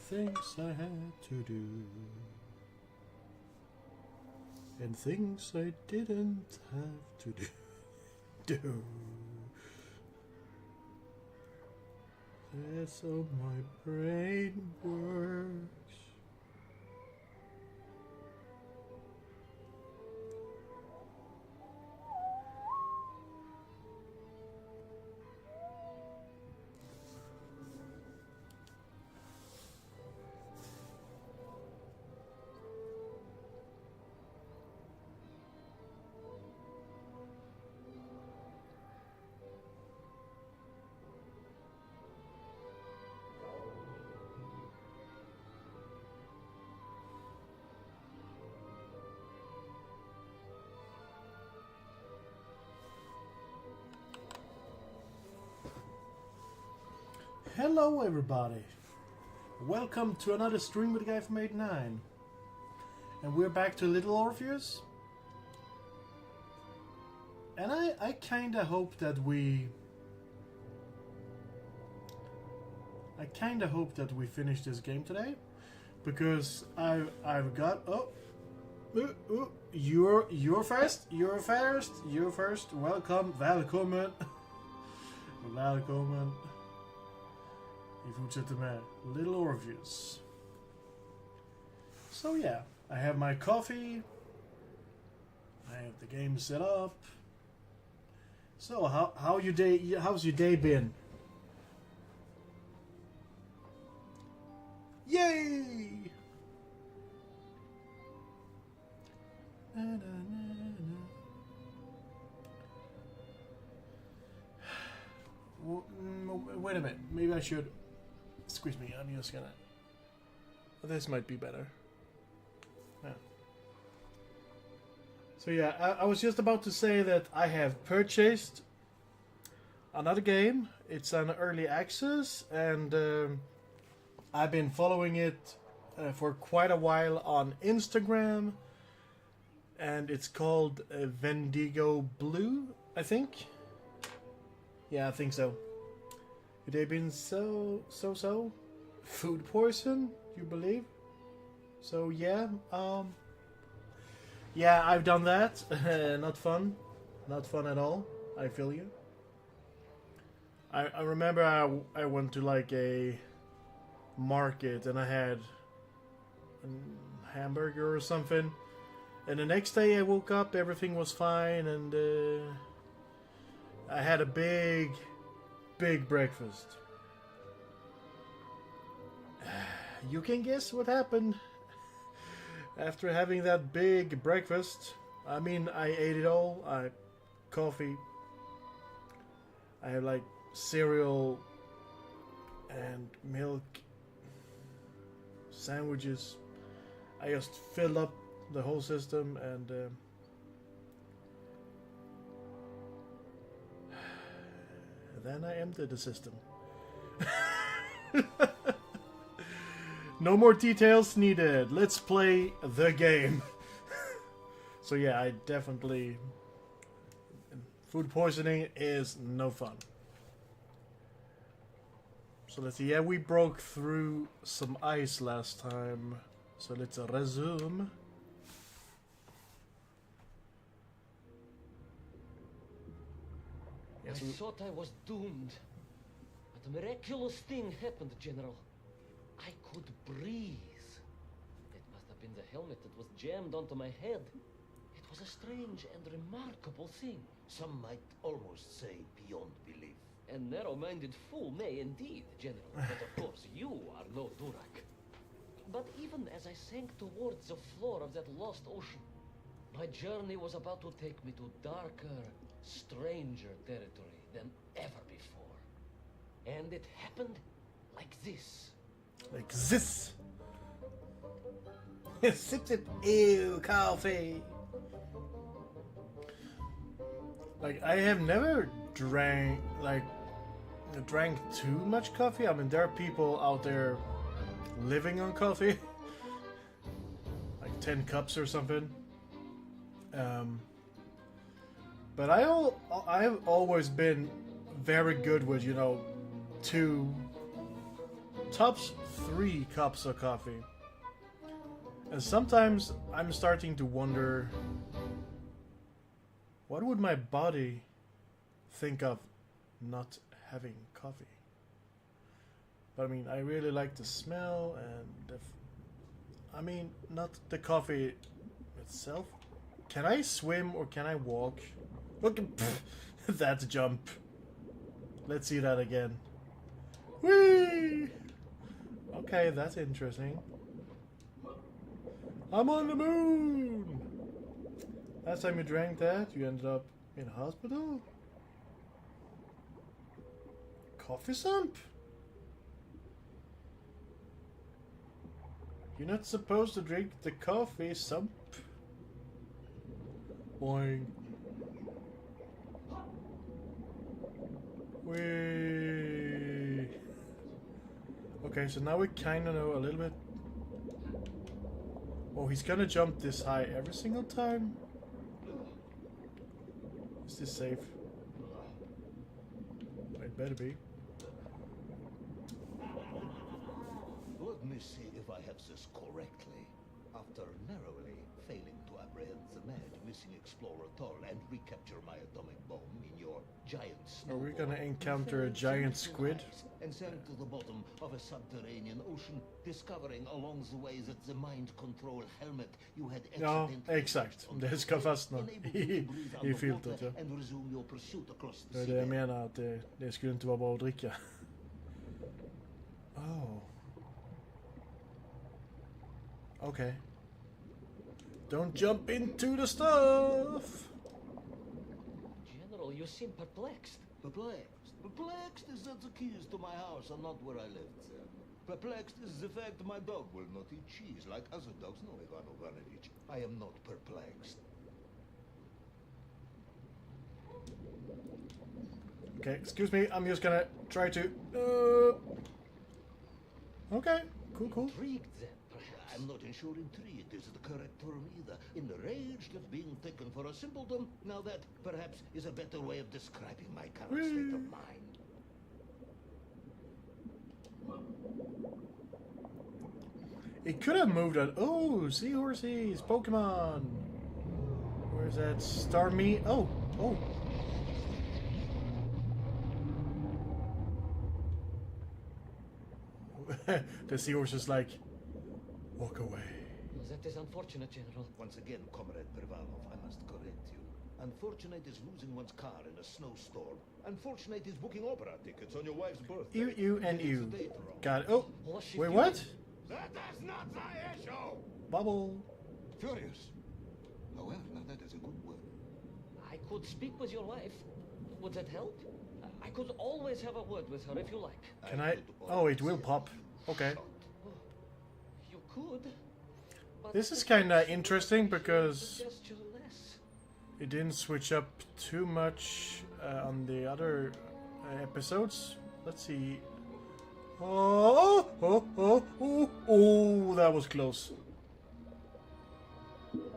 things I had to do, and things I didn't have to do. That's how my brain works. Hello everybody, welcome to another stream with the guy from 89, and we're back to Little Orpheus, and I kinda hope that we finish this game today, because I've got you're first, welcome, välkommen. Vi fortsätter med Little Orpheus. So yeah, I have my coffee. I have the game set up. So how's your day been? Yay! Na, na, na, na. Wait a minute, maybe I should. Excuse me, I'm just gonna. This might be better. Yeah. So yeah, I was just about to say that I have purchased another game. It's an early access, and I've been following it for quite a while on Instagram, and it's called Vendigo Blue, I think. Yeah, I think so. They've been so food poison, you believe? So yeah, yeah, I've done that. Not fun at all. I feel you. I remember I went to like a market and I had a hamburger or something, and the next day I woke up, everything was fine, and I had a big breakfast. You can guess what happened after having that big breakfast. I mean, I ate it all. Coffee. I had like cereal and milk, sandwiches. I just filled up the whole system, and then I emptied the system. No more details needed. Let's play the game. So yeah, I definitely... Food poisoning is no fun. So let's see. Yeah, we broke through some ice last time. So let's resume. I thought I was doomed. But a miraculous thing happened, General. I could breathe. It must have been the helmet that was jammed onto my head. It was a strange and remarkable thing. Some might almost say beyond belief. A narrow-minded fool may indeed, General. But of course, you are no Durak. But even as I sank towards the floor of that lost ocean, my journey was about to take me to darker, stranger territory than ever before. And it happened like this. Like this. Sip sip. Ew, coffee. Like, I have never drank too much coffee. I mean, there are people out there living on coffee. Like 10 cups or something. But I've always been very good with, you know, two tops 3 cups of coffee. And sometimes I'm starting to wonder, what would my body think of not having coffee? But I mean, I really like the smell and I mean, not the coffee itself. Can I swim or can I walk? Look, that jump. Let's see that again. Whee! Okay, that's interesting. I'm on the moon! Last time you drank that, you ended up in hospital? Coffee sump? You're not supposed to drink the coffee sump. Boing. Whee! Okay, so now we kind of know a little bit. Oh, he's gonna jump this high every single time? Is this safe? It better be. Let me see if I have this correctly. After narrowly failing to apprehend the mad missing explorer Toll and recapture my atomic bomb in your giant Are we snowball, gonna encounter a giant squid? and sank to the bottom of a subterranean ocean, discovering along the way that the mind control helmet you had Ja, accidentally exakt. placed on Det the ska ship fastna enabled you to breathe i filtret. underwater Ja. and resume your pursuit across the Det är det jag seabed. menar, att det skulle inte vara bra att dricka. Oh. Okay. Don't jump into the stuff! General, you seem perplexed. Perplexed. Perplexed is that the keys to my house are not where I left them. Perplexed is the fact my dog will not eat cheese like other dogs. No, Ivan Ivanovich, I am not perplexed. Okay, excuse me, I'm just gonna try to... Okay, cool. Intrigued then, perhaps. I'm not sure intrigued is the correct term either. Enraged at being taken for a simpleton. Now that, perhaps, is a better way of describing my current state of mind. It could have moved on. Oh, seahorses, Pokemon. Where's that Starmie? Oh. The seahorse is like, walk away. That is unfortunate, General. Once again, Comrade Pervanov, I must correct you. Unfortunate is losing one's car in a snowstorm. Unfortunate is booking opera tickets on your wife's birthday. You and It's you. a date wrong. Got it. Oh, Was she wait, furious? what? That is not the issue! Bubble. Furious. However, now that is a good word. I could speak with your wife. Would that help? I could always have a word with her if you like. Can I? Oh, it will pop. Okay. You could. But This is the kind of gesture- interesting because the gesture less. it didn't switch up too much on the other episodes. Let's see. Oh, that was close.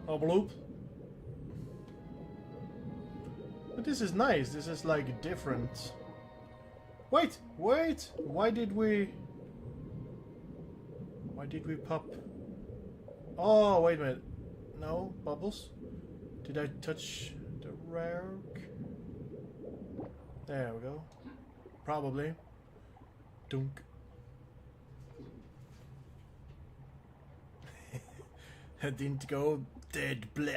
Oh, bloop. But this is nice. This is like different. Wait. Why did we pop? Oh, wait a minute. No, bubbles. Did I touch the rock? There we go. Probably. Dunk. I didn't go dead blah.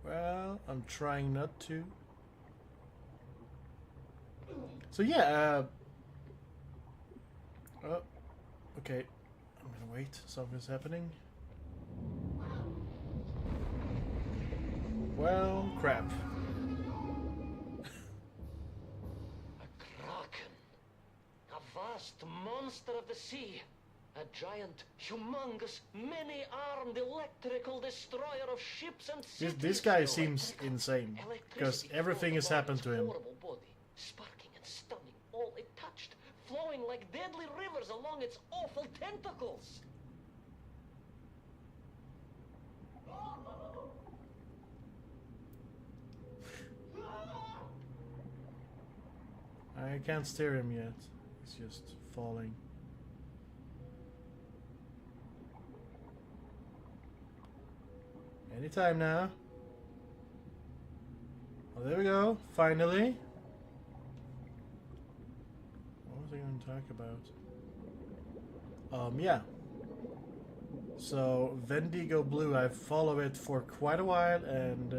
Well, I'm trying not to. So yeah, oh, okay. I'm gonna wait. Something's happening. Well, crap. A kraken. A vast monster of the sea. A giant, humongous, many-armed electrical destroyer of ships and cities. This guy seems insane because Electricity everything has flowing happened about to its him. horrible body, sparking and stunning all it touched, flowing like deadly rivers along its awful tentacles. I can't steer him yet. it's just falling. Anytime now. Oh, there we go. Finally. What was I going to talk about? Yeah. So, Vendigo Blue, I've followed it for quite a while, and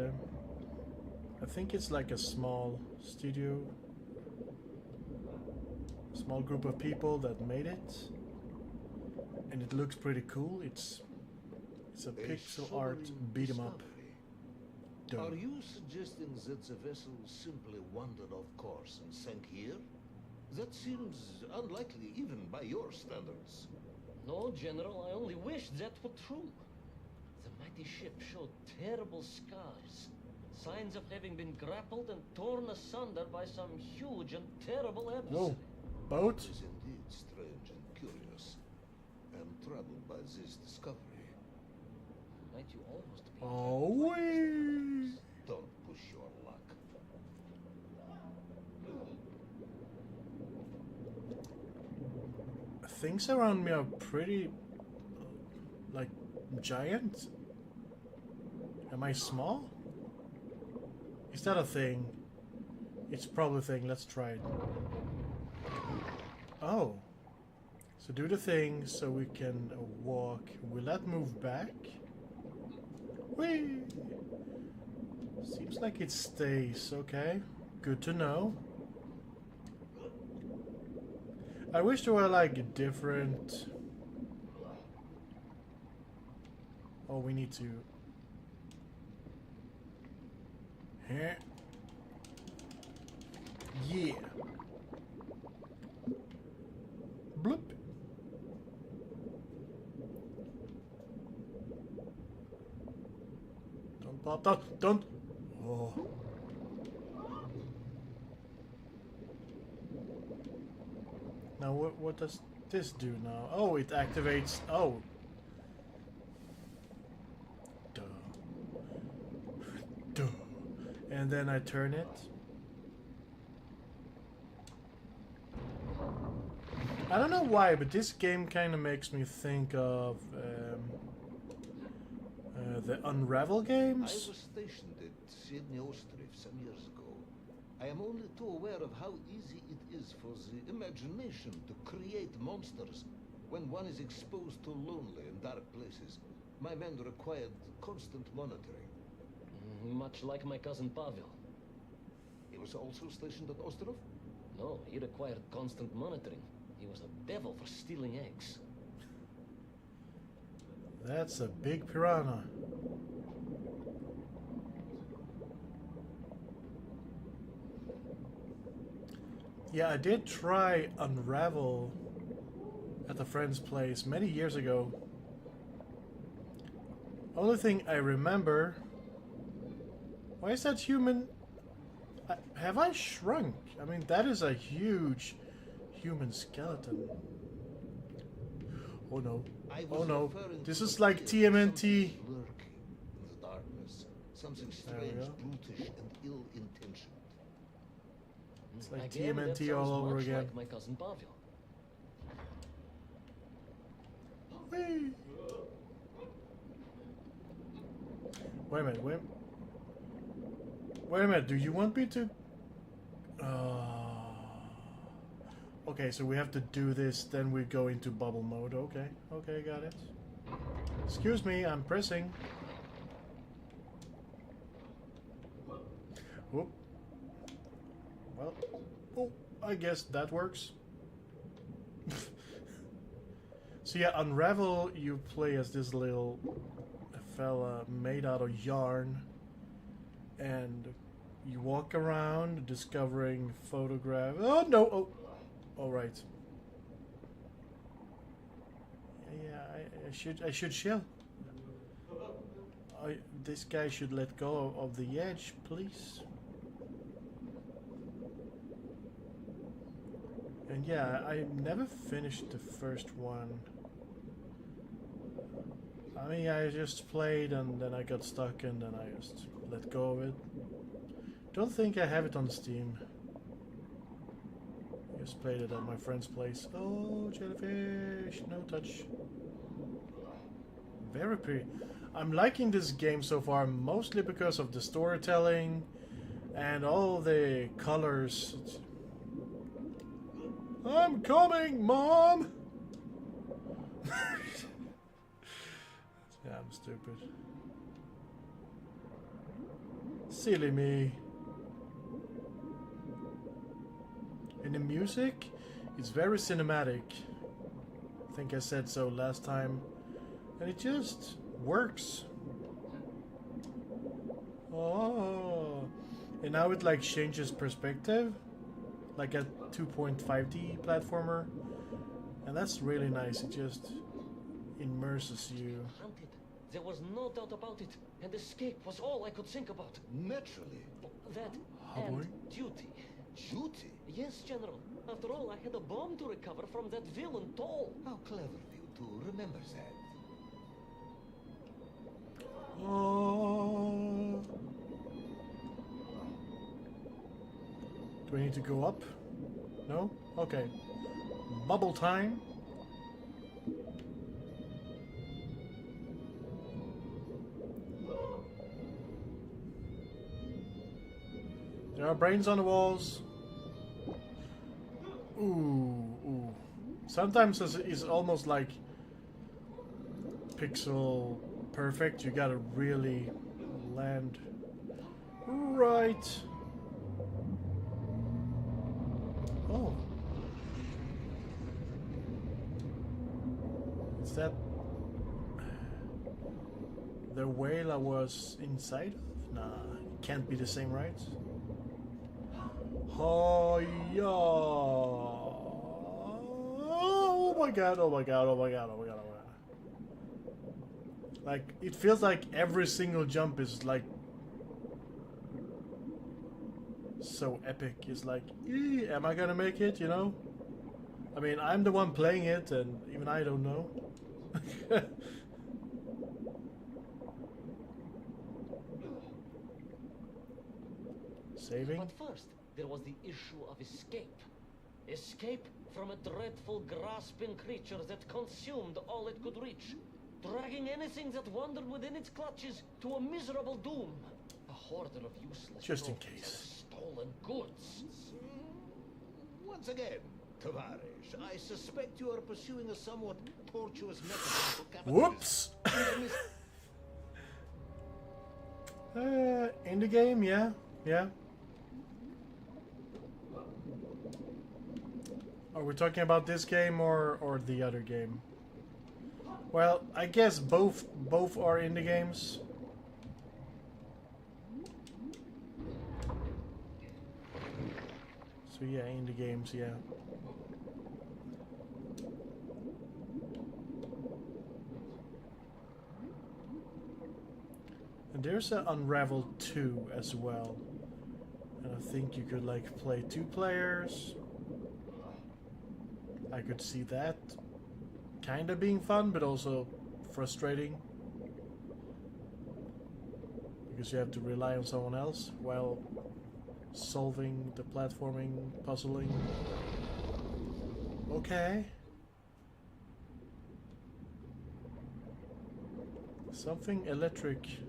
I think it's like a small studio, small group of people that made it, and it looks pretty cool. It's a pixel art beat 'em up. Are you suggesting that the vessel simply wandered off course and sank here? That seems unlikely even by your standards. No, General, I only wish that were true. The mighty ship showed terrible scars. Signs of having been grappled and torn asunder by some huge and terrible adversary. Whoa, boat? It is indeed strange and curious. I am troubled by this discovery. Might you almost be... Oh, wee. Don't push your luck. Things around me are pretty, like, giant. Am I small? Is that a thing? It's probably a thing. Let's try it. Oh. So do the thing so we can walk. Will that move back? Whee! Seems like it stays. Okay. Good to know. I wish there were like different... Oh, we need to... Here. Yeah. Bloop. Don't pop that. Don't. Oh. Now what does this do now? Oh, it activates. Oh. Duh. Duh. And then I turn it. I don't know why, but this game kind of makes me think of the Unravel games. I was stationed at Sydney Ostrif some years ago. I am only too aware of how easy it is for the imagination to create monsters when one is exposed to lonely and dark places. My men required constant monitoring. Much like my cousin Pavel. He was also stationed at Ostrov? No, he required constant monitoring. He was a devil for stealing eggs. That's a big piranha. Yeah, I did try Unravel at a friend's place many years ago. Only thing I remember... Why is that human... have I shrunk? I mean, that is a huge human skeleton. Oh no. Oh no. This is like TMNT. Lurking in the darkness. Something strange, brutish, and ill-intentioned. It's like Again, that TMNT sounds all over much again. like my cousin Pavel. Whee! Wait a minute, wait a minute, do you want me to... Okay, so we have to do this, then we go into bubble mode. Okay, okay, got it. Excuse me, I'm pressing. Whoop. Well, oh, I guess that works. So yeah, Unravel, you play as this little fella made out of yarn, and you walk around discovering photographs. Oh no! Oh, all right. Yeah, I should chill. This guy should let go of the edge, please. And yeah, I never finished the first one. I mean, I just played and then I got stuck and then I just let go of it. Don't think I have it on Steam. Just played it at my friend's place. Oh, jellyfish! No touch. Very pretty. I'm liking this game so far, mostly because of the storytelling and all the colors. I'm coming, Mom! Yeah, I'm stupid. Silly me. And the music, it's very cinematic. I think I said so last time. And it just works. Oh. And now it like changes perspective. Like a 2.5D platformer. And that's really nice. It just immerses you. Hunted. There was no doubt about it. And escape was all I could think about. Naturally. That Oh, boy. and duty. Duty? Yes, General. After all, I had a bomb to recover from that villain Toll. How clever of you to remember that. Oh. Do I need to go up? No? Okay. Bubble time. There are brains on the walls. Ooh. Sometimes it's almost like pixel perfect. You gotta really land right. Oh. Is that the whale I was inside of? Nah, it can't be the same, right? Oh, yeah. Oh my god, oh my god, oh my god, oh my god, oh my god. Like, it feels like every single jump is like so epic. It's like, am I gonna make it, you know? I mean, I'm the one playing it, and even I don't know. Saving? But first, there was the issue of escape. Escape from a dreadful, grasping creature that consumed all it could reach, dragging anything that wandered within its clutches to a miserable doom. A hoarder of useless Just in trophies case. and stolen goods. Once again, Tavares, I suspect you are pursuing a somewhat tortuous method for capitalism. Whoops! In the game, yeah. Are we talking about this game or the other game? Well, I guess both are in the games. So yeah, in the games, yeah. And there's an Unravel 2 as well. And I think you could like play 2 players. I could see that kinda being fun, but also frustrating. Because you have to rely on someone else while solving the platforming, puzzling. Okay. Something electric. He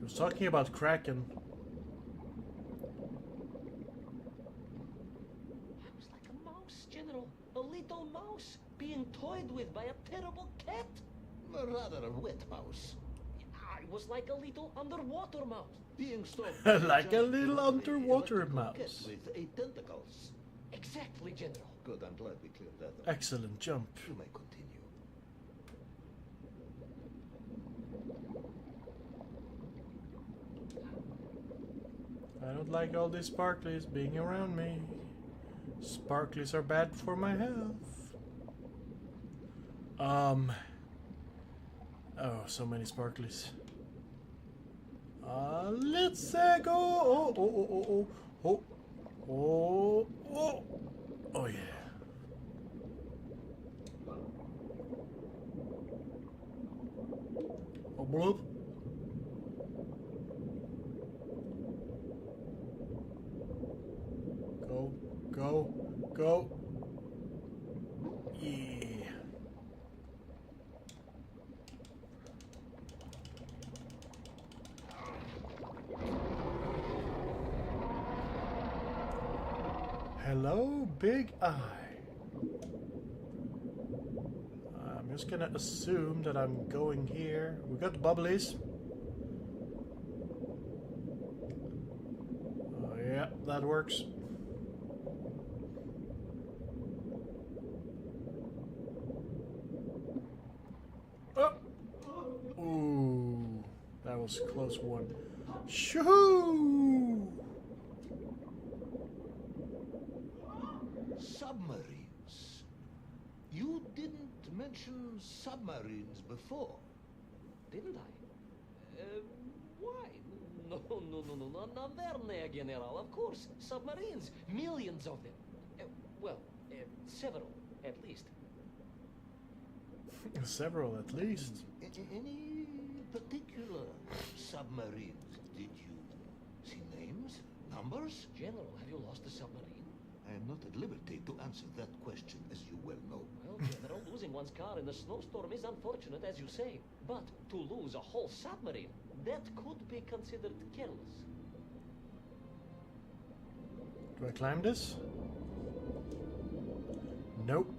was talking about Kraken. I was like a mouse, General. A little mouse being toyed with by a terrible cat. A rather wet mouse. I was like a little underwater mouse. Being stalked Like a little underwater mouse. with a tentacles. Exactly, General. Good, I'm glad we cleared that up. Excellent jump. You may continue. I don't like all these sparklies being around me. Sparklies are bad for my health. Oh, so many sparklies. Let's go. Oh yeah. Oh bloop. Go. Yeah. Hello, Big Eye. I'm just gonna assume that I'm going here. We got the bubblies. Oh, yeah, that works. Oh! Ooh, that was a close one. Shoo! Submarines. You didn't mention submarines before. Didn't I? Why? No, Navernia, General, of course. Submarines. Millions of them. Well, several, at least. Several, at least. Any particular submarines? Did you see names? Numbers? General, have you lost a submarine? I am not at liberty to answer that question, as you well know. Well, General, losing one's car in a snowstorm is unfortunate, as you say. But to lose a whole submarine, that could be considered careless. Do I climb this? Nope.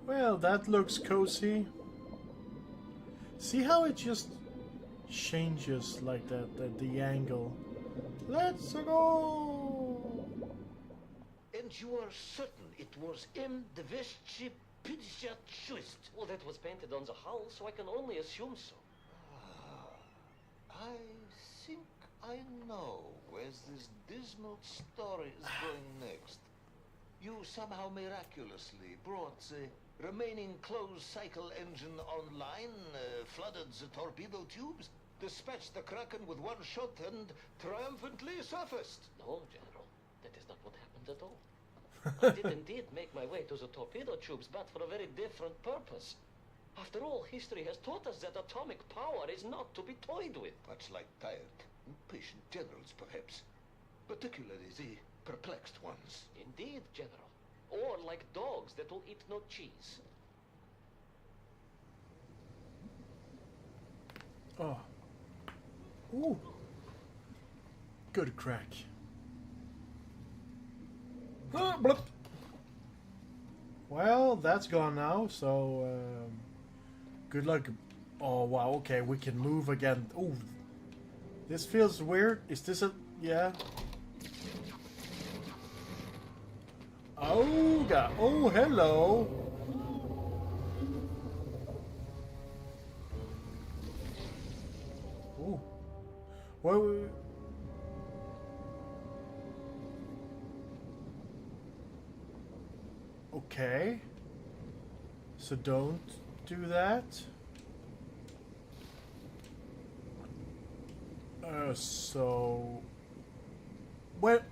Well, that looks cozy. See how it just changes like that, the angle. Let's go! And you are certain it was M. the Vestchi Pidschatschust? Well, that was painted on the hull, so I can only assume so. I think I know where this dismal story is going next. You somehow miraculously brought the remaining closed cycle engine online, flooded the torpedo tubes, dispatched the Kraken with one shot, and triumphantly surfaced. No, General, that is not what happened at all. I did indeed make my way to the torpedo tubes, but for a very different purpose. After all, history has taught us that atomic power is not to be toyed with. Much like tired, impatient generals, perhaps. Particularly the perplexed ones. Indeed, General. Or like dogs that will eat no cheese. Oh. Ooh. Good crack. Ah, blip. Well, that's gone now, so good luck. Oh, wow, okay, we can move again. Oh, this feels weird. Is this a... yeah. Oh, God. Oh, hello. Oh. Well... okay. So don't do that. So... where...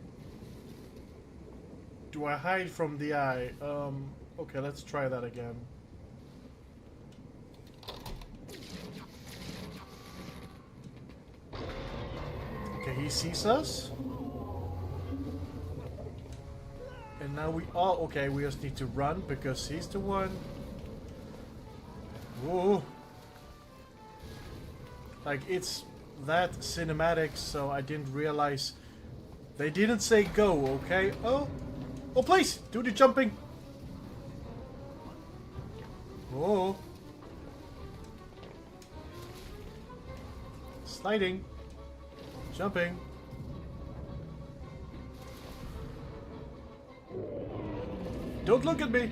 do I hide from the eye? Okay, let's try that again. Okay, he sees us. And now we all... okay, we just need to run because he's the one. Whoa. Like, it's that cinematic, so I didn't realize... they didn't say go, okay? Oh! Oh, please! Do the jumping! Whoa. Sliding. Jumping. Don't look at me!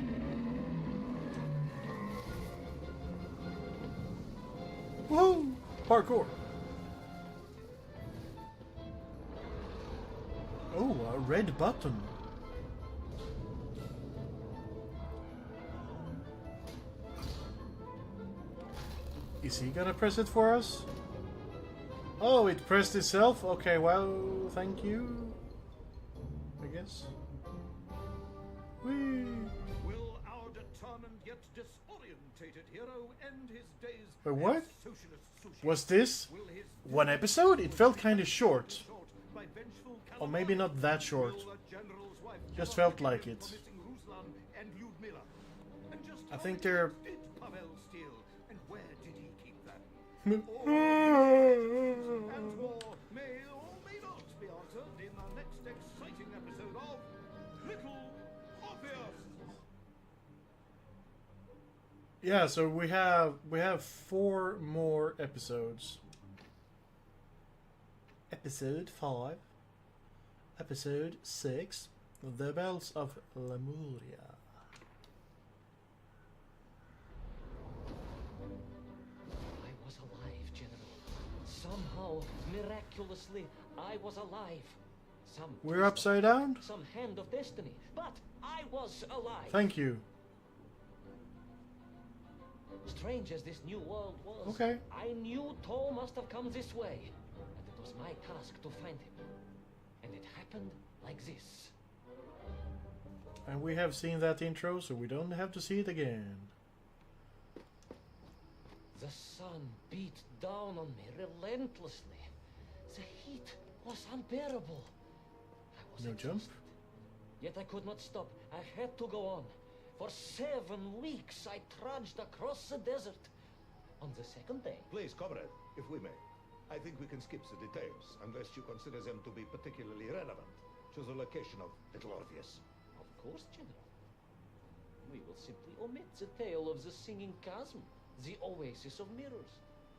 Woohoo! Parkour! Oh, a red button. Is he gonna press it for us? Oh, it pressed itself? Okay, well, thank you. I guess. Whee! Will our determined yet disorientated hero end his days Wait, what? as socialist sushi? Was this? Will his one episode. It felt kind of short. Or maybe not that short. Just felt like it. I think they're... And where did he keep that? Hmm. And more may or may not be answered in the next exciting episode of Little Orpheus. Yeah, so we have 4 more episodes. Episode 5. Episode 6. The Bells of Lemuria. I was alive, General. Somehow, miraculously, I was alive. Some We're upside down? Some hand of destiny, but I was alive. Thank you. Strange as this new world was, Okay. I knew Tol must have come this way, and it was my task to find him. And it happened like this. And we have seen that intro, so we don't have to see it again. The sun beat down on me relentlessly. The heat was unbearable. I was No jump? exhausted. Yet I could not stop. I had to go on. For 7 weeks I trudged across the desert. On the second day... Please, comrade, if we may. I think we can skip the details, unless you consider them to be particularly relevant to the location of Little Orpheus. Of course, General. We will simply omit the tale of the singing chasm, the oasis of mirrors,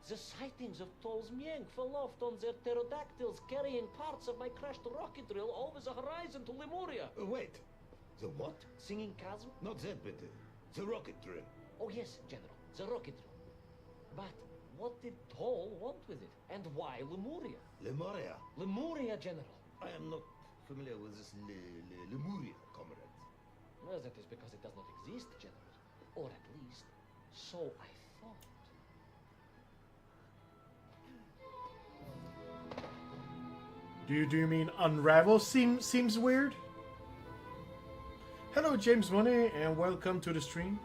the sightings of Tol's Mieng aloft on their pterodactyls carrying parts of my crashed rocket drill over the horizon to Lemuria. Wait, the what? Singing chasm? Not that bit. The rocket drill. Oh yes, General, the rocket drill. But what did Tol want with it? And why Lemuria? Lemuria. Lemuria, General. I am not familiar with this Lemuria, comrade. Well, that is because it does not exist, General. Or at least, so I thought. Do you mean Unravel seems weird? Hello James Money and welcome to the stream.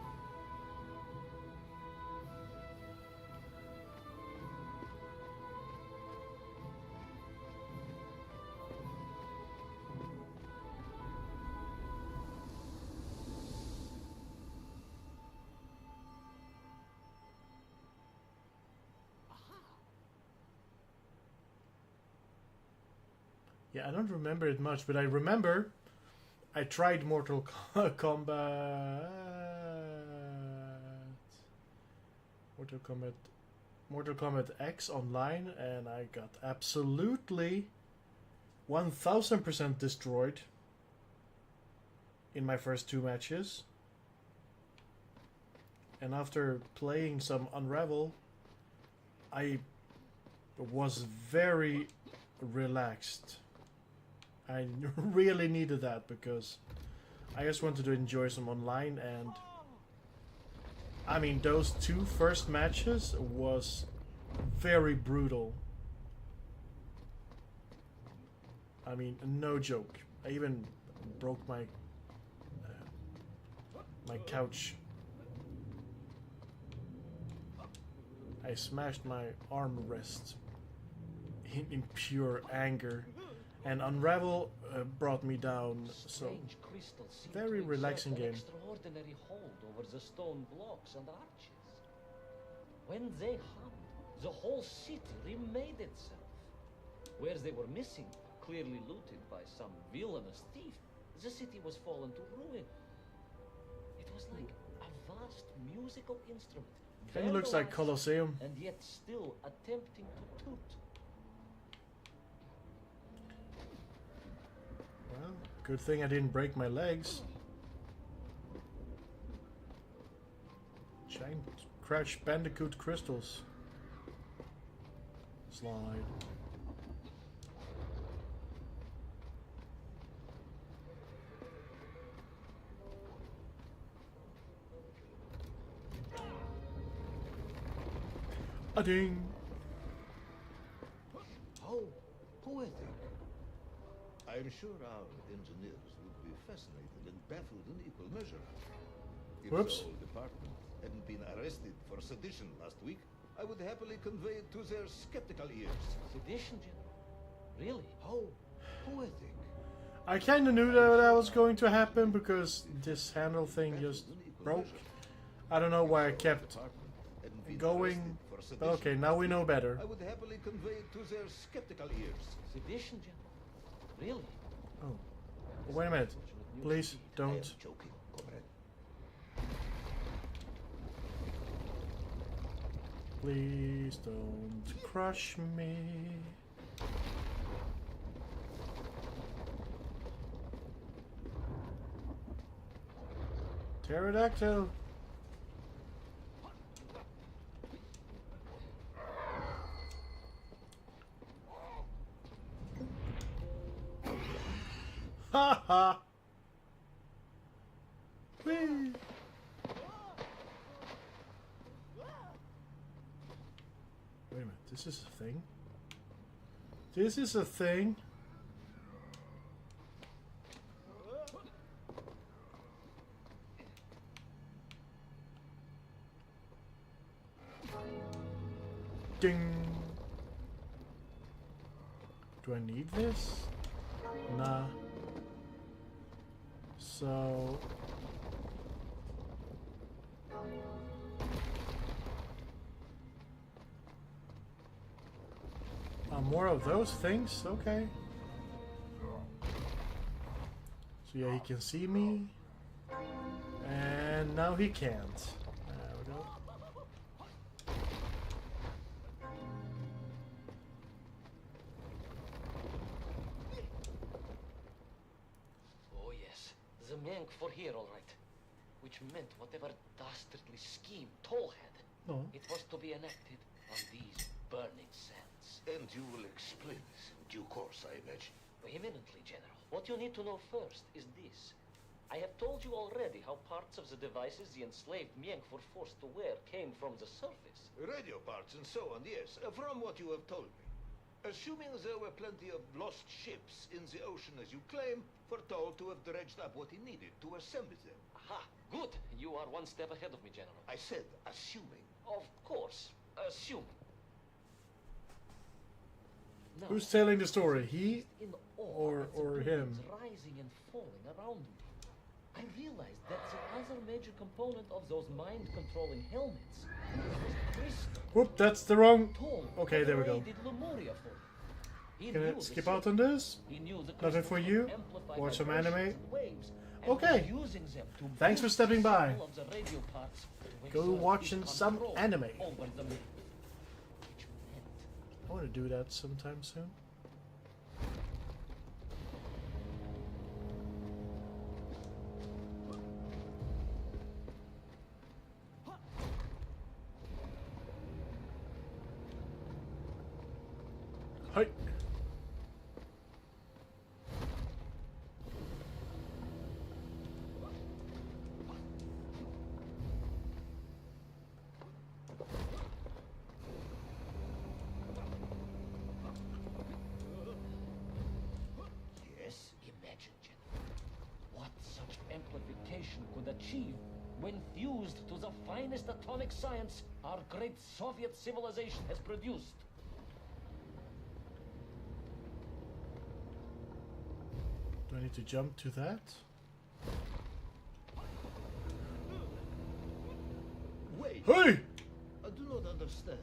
Yeah, I don't remember it much, but I remember I tried Mortal Kombat X online, and I got absolutely 1000% destroyed in my first 2 matches. And after playing some Unravel, I was very relaxed. I really needed that because I just wanted to enjoy some online, and I mean those 2 first matches was very brutal. I mean, no joke. I even broke my my couch. I smashed my armrest in pure anger. And Unravel brought me down, so very relaxing game. Extraordinary hold over the stone blocks and arches. When they hummed, the whole city remade itself. Where they were missing, clearly looted by some villainous thief, the city was fallen to ruin. It was like a vast musical instrument. Kind of looks like Colosseum. And yet still attempting to toot. Well, good thing I didn't break my legs. Giant Crash Bandicoot crystals. Slide. A ding. How poetic. I am sure our engineers would be fascinated and baffled in equal measure. If Whoops. the whole department hadn't been arrested for sedition last week, I would happily convey it to their skeptical ears. Sedition, General? Really? How poetic. I kind of knew that was going to happen because this handle thing just broke. I don't know why I kept going. But okay, now we know better. I would happily convey it to their skeptical ears. Sedition, General? Really? Oh, wait a minute. Please I am don't. joking, comrade. Please don't crush me. Pterodactyl. Ha ha. Whee. Wait a minute, this is a thing? This is a thing? Ding! Do I need this? Nah. So... more of those things? Okay. So yeah, he can see me. And now he can't. There we go. Oh yes, the Mank for here, all right. Which meant whatever dastardly scheme Toll had, Oh. it was to be enacted on these burning sands. And you will explain this in due course, I imagine. Vehemently, General. What you need to know first is this. I have told you already how parts of the devices the enslaved Mienk were forced to wear came from the surface. Radio parts and so on, yes, from what you have told me. Assuming there were plenty of lost ships in the ocean as you claim, for Toll to have dredged up what he needed to assemble them. Aha, good. You are one step ahead of me, General. I said assuming. Of course, assuming. Now, Who's telling the story? He? in awe or at the him? buildings rising and falling around me. I realized that the other major component of those mind-controlling helmets was crystal. Whoop, that's the wrong... Toll Okay, there we go. created Lemuria for me. He Can knew I the skip system. out on this? He knew the Nothing crystals for could you? amplify Watch some vibrations anime? and waves, and Okay. was using them to Thanks for boost stepping the by. signal of the radio parts to Go exert watching his some control anime. over the map. Which meant I want to do that sometime soon. Hi. Yes? imagine, General, what such amplification could achieve when fused to the finest atomic science our great Soviet civilization has produced. Do I need to jump to that? Wait! Hey! I do not understand.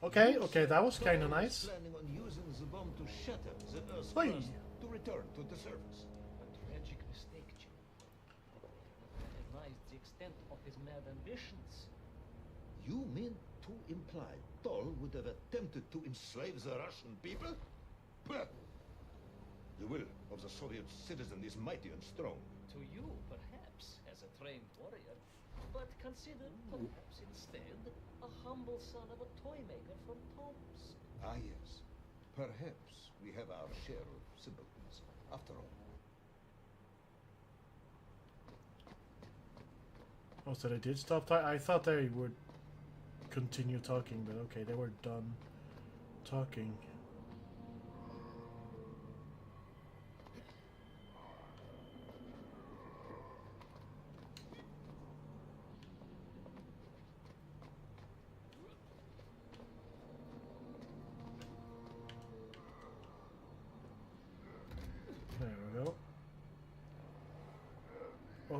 Okay, okay, that was kind of Toll nice. is planning on using the bomb to shatter the Earth's Hey. crust to return to the surface. A tragic mistake, General. He recognized the extent of his mad ambitions. You mean to imply Toll would have attempted to enslave the Russian people? Bah! The will of the Soviet citizen is mighty and strong. To you, perhaps, as a trained warrior, but consider perhaps instead a humble son of a toy maker from Tomsk. Ah, yes. Perhaps we have our share of sympathies, after all. Oh, so they did stop talking? I thought they would continue talking, but okay, they were done talking.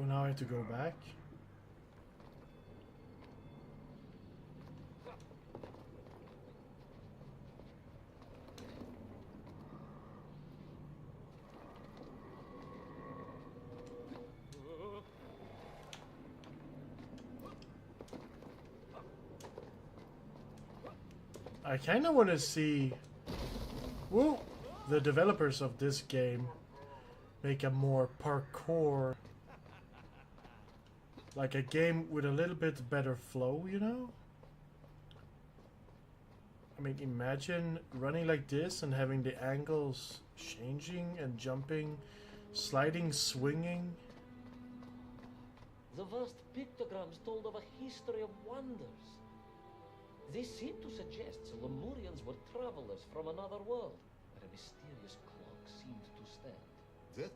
Oh, now I have to go back. I kind of want to see, woo, the developers of this game make a more parkour, like a game with a little bit better flow, you know? I mean, imagine running like this and having the angles changing and jumping, sliding, swinging. The vast pictograms told of a history of wonders. They seem to suggest the Lemurians were travelers from another world, where a mysterious clock seemed to stand. That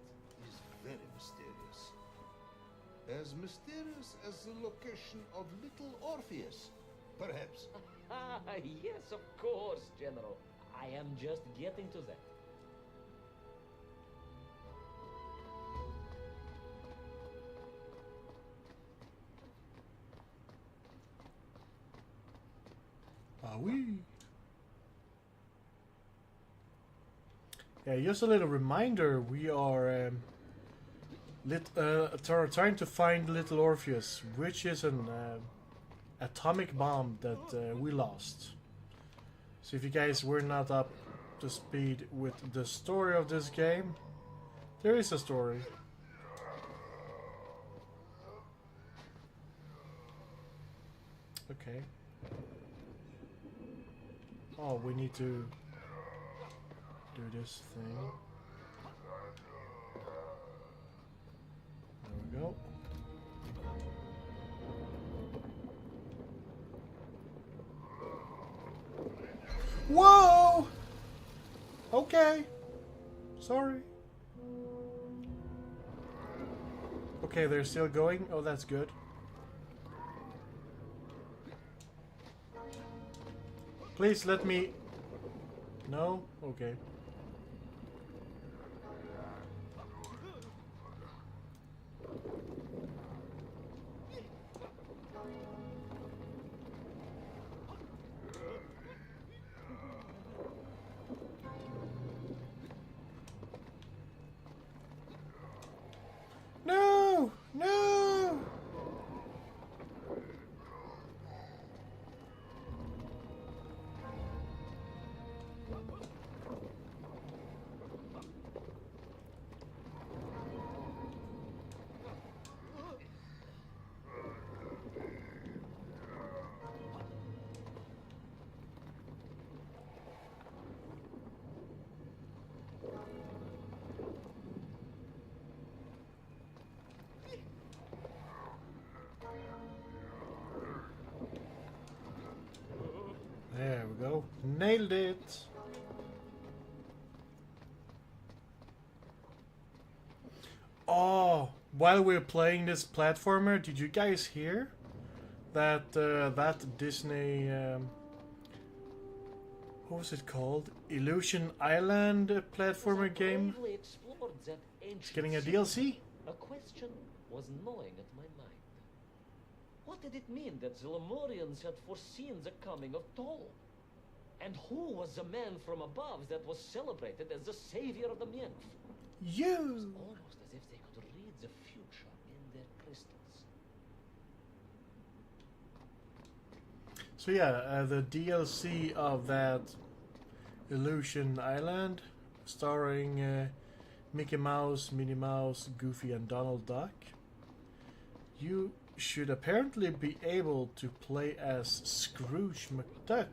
is very mysterious. As mysterious as the location of little Orpheus, perhaps. Ah, yes, of course, General. I am just getting to that. Ah, oui. Yeah, just a little reminder, we are trying to find little Orpheus, which is an atomic bomb that we lost. So if you guys were not up to speed with the story of this game, there is a story. Okay. Oh, we need to do this thing. There we go. Whoa! Okay. Sorry. Okay, they're still going. Oh, that's good. Please let me... No? Okay. No! No! There we go. Nailed it. Oh, while we're playing this platformer, did you guys hear that that Disney what was it called? Illusion Island platformer game? It's getting a DLC? A question was gnawing at my mind. What did it mean that the Lemurians had foreseen the coming of Tol? And who was the man from above that was celebrated as the savior of the nymph? You! It was almost as if they could read the future in their crystals. So yeah, the DLC of that Illusion Island, starring Mickey Mouse, Minnie Mouse, Goofy, and Donald Duck. You should apparently be able to play as Scrooge McDuck.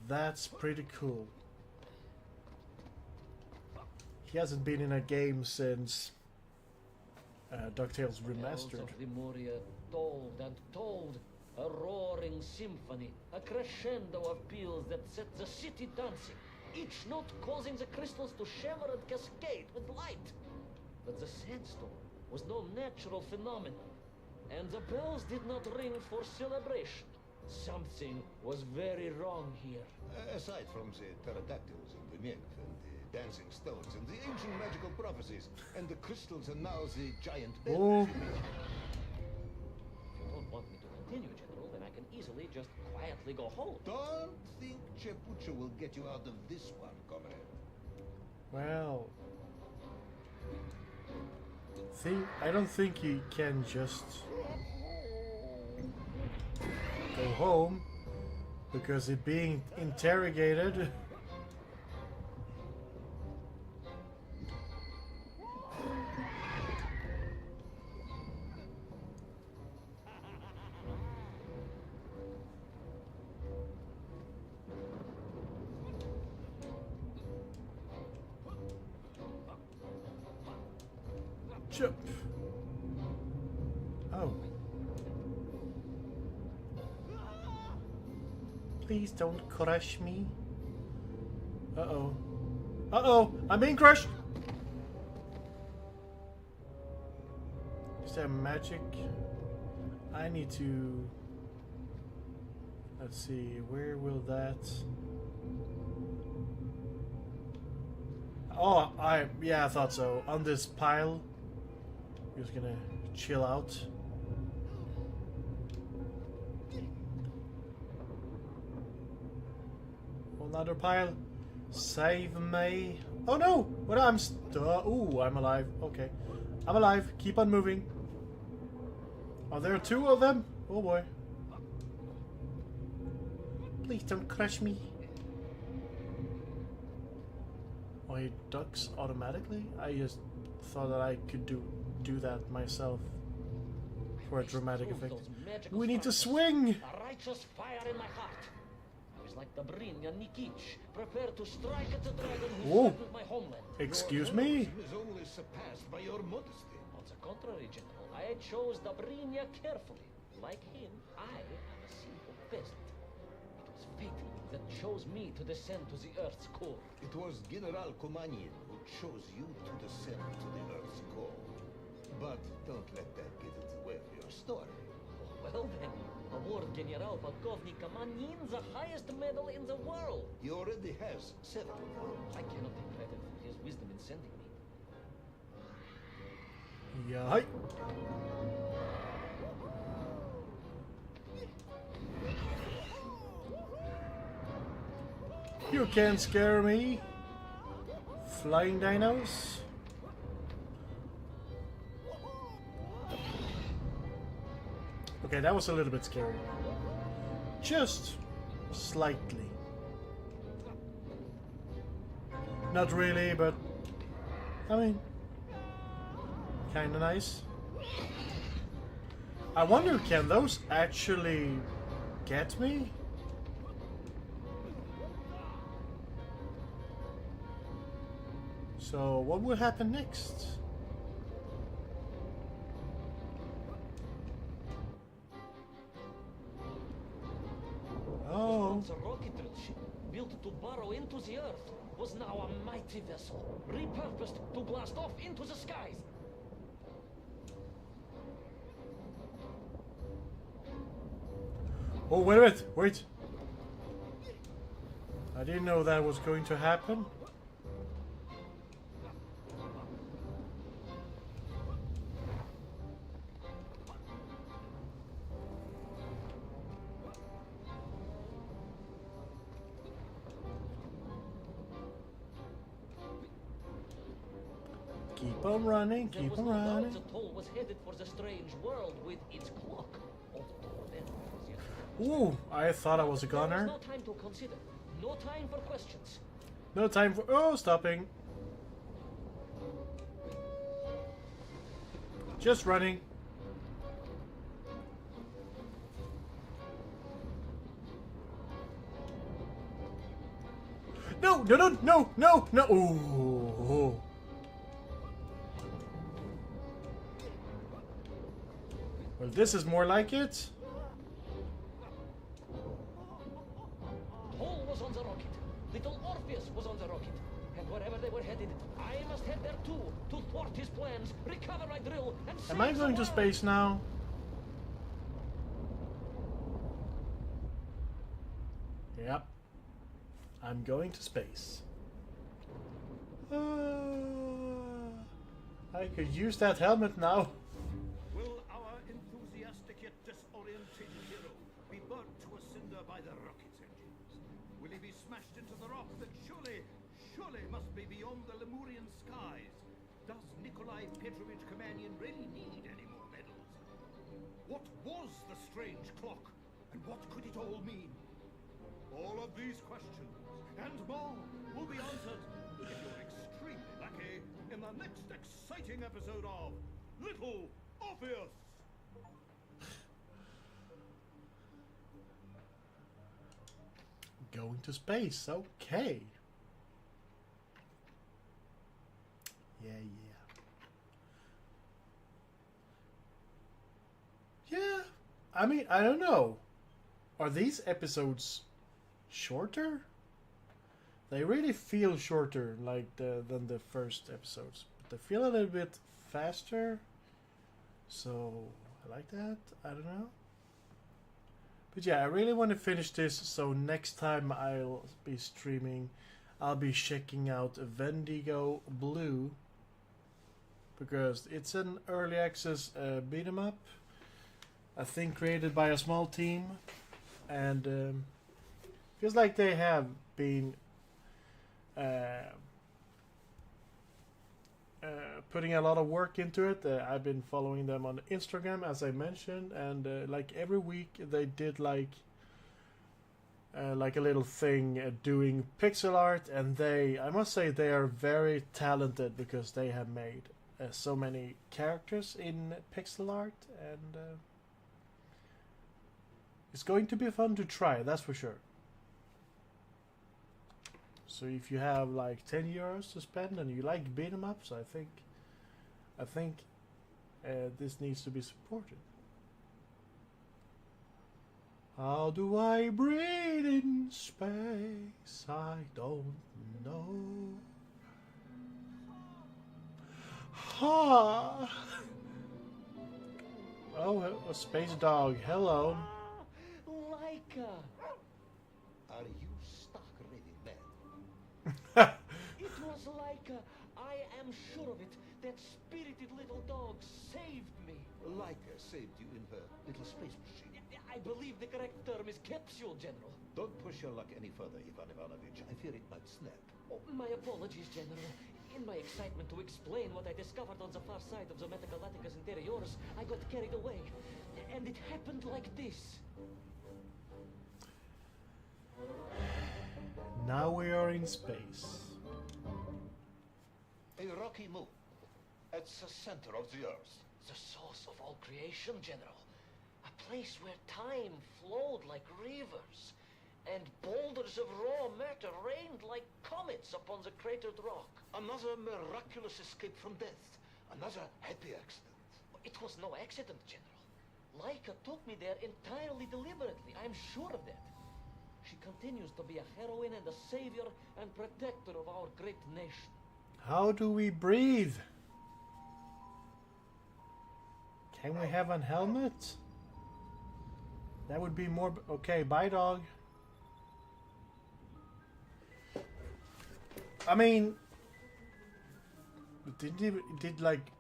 That's pretty cool. He hasn't been in a game since DuckTales Remastered. Bells of Lemuria tolled and tolled, a roaring symphony, a crescendo of peals that set the city dancing, each note causing the crystals to shimmer and cascade with light. But the sandstorm was no natural phenomenon, and the bells did not ring for celebration. Something was very wrong here. Aside from the pterodactyls and the nymph and the dancing stones and the ancient magical prophecies, and the crystals are now the giant Oh. bells. If you don't want me to continue, General, then I can easily just quietly go home. Don't think Chepucha will get you out of this one, comrade. Well, I don't think he can just go home because he's being interrogated. Jump. Oh. Please don't crush me. Uh-oh. Uh-oh! I'm being crushed! Is there magic? I need to... Let's see, where will that... Oh, yeah, I thought so. On this pile. Just gonna chill out. Another pile. Save me. Oh no! What? I'm ooh, I'm alive. Okay. I'm alive. Keep on moving. Are there two of them? Oh boy. Please don't crush me. Oh, he ducks automatically? I just thought that I could do that myself for a dramatic effect. We need to swing! A righteous fire in my heart. I was like the Brinya Nikic, prepared to strike at the dragon who Whoa. threatened my homeland. Excuse me? Is only surpassed by your modesty. On the contrary, General, I chose the Brinya carefully. Like him, I am a simple peasant. It was fate that chose me to descend to the Earth's core. It was General Komanin who chose you to descend to the Earth's core. But don't let that get in the way of your story. Well then, award General Polkovnik Kamanin the highest medal in the world. He already has 7 of them. I cannot take credit for his wisdom in sending me. Yeah. Hi. You can't scare me. Flying dinos. Okay, that was a little bit scary. Just slightly. Not really, but I mean, kinda nice. I wonder, can those actually get me? So, what will happen next? Oh. Once a rocket ship built to burrow into the Earth was now a mighty vessel, repurposed to blast off into the skies. Oh, wait a minute, wait. I didn't know that was going to happen. Keep on running, There keep was on no doubt running. the toll was headed for the strange world with its clock. Although then it was yet Ooh, I thought I was a There gunner. was no time to consider, no time for questions. No time for... Oh, stopping. Just running. No, no, no, no, no, no. Ooh. Well, this is more like it. Toll was on the rocket. Little Orpheus was on the rocket. And wherever they were headed, I must head there too, to thwart his plans, recover my drill, and Am I save the going to world. space now? Yep. I'm going to space. I could use that helmet now. Will our enthusiastic yet disorientated hero be burnt to a cinder by the rocket's engines? Will he be smashed into the rock that surely must be beyond the Lemurian skies? Does Nikolai Petrovich Kamanian really need any more medals? What was the strange clock? And what could it all mean? All of these questions and more will be answered if you're extremely lucky in the next exciting episode of Little Orpheus. Going to space, okay. Yeah. Yeah, I mean, I don't know. Are these episodes shorter? They really feel shorter than the first episodes. But they feel a little bit faster. So, I like that. I don't know. But yeah, I really want to finish this. So next time I'll be streaming, I'll be checking out Vendigo Blue. Because it's an early access beat 'em up. I think created by a small team. And feels like they have been putting a lot of work into it. I've been following them on Instagram, as I mentioned, and like every week they did like a little thing doing pixel art, and I must say they are very talented because they have made so many characters in pixel art, and it's going to be fun to try, that's for sure. So if you have like 10 euros to spend and you like beat 'em ups, I think this needs to be supported. How do I breathe in space? I don't know. Ha! Oh, a space dog. Hello. Laika! Are you stark raving mad? It was Laika. I am sure of it. That spirited little dog saved me. Laika saved you in her little space machine. I believe the correct term is capsule, General. Don't push your luck any further, Ivan Ivanovich. I fear it might snap. Oh, my apologies, General. In my excitement to explain what I discovered on the far side of the Metagalacticus Interiores, I got carried away. And it happened like this. Now we are in space. A rocky moon. At the center of the Earth. The source of all creation, General. A place where time flowed like rivers, and boulders of raw matter rained like comets upon the cratered rock. Another miraculous escape from death. Another happy accident. It was no accident, General. Laika took me there entirely deliberately. I'm sure of that. She continues to be a heroine and a savior and protector of our great nation. How do we breathe? Can we have a helmet? That would be more... Okay, bye, dog. I mean... Did like...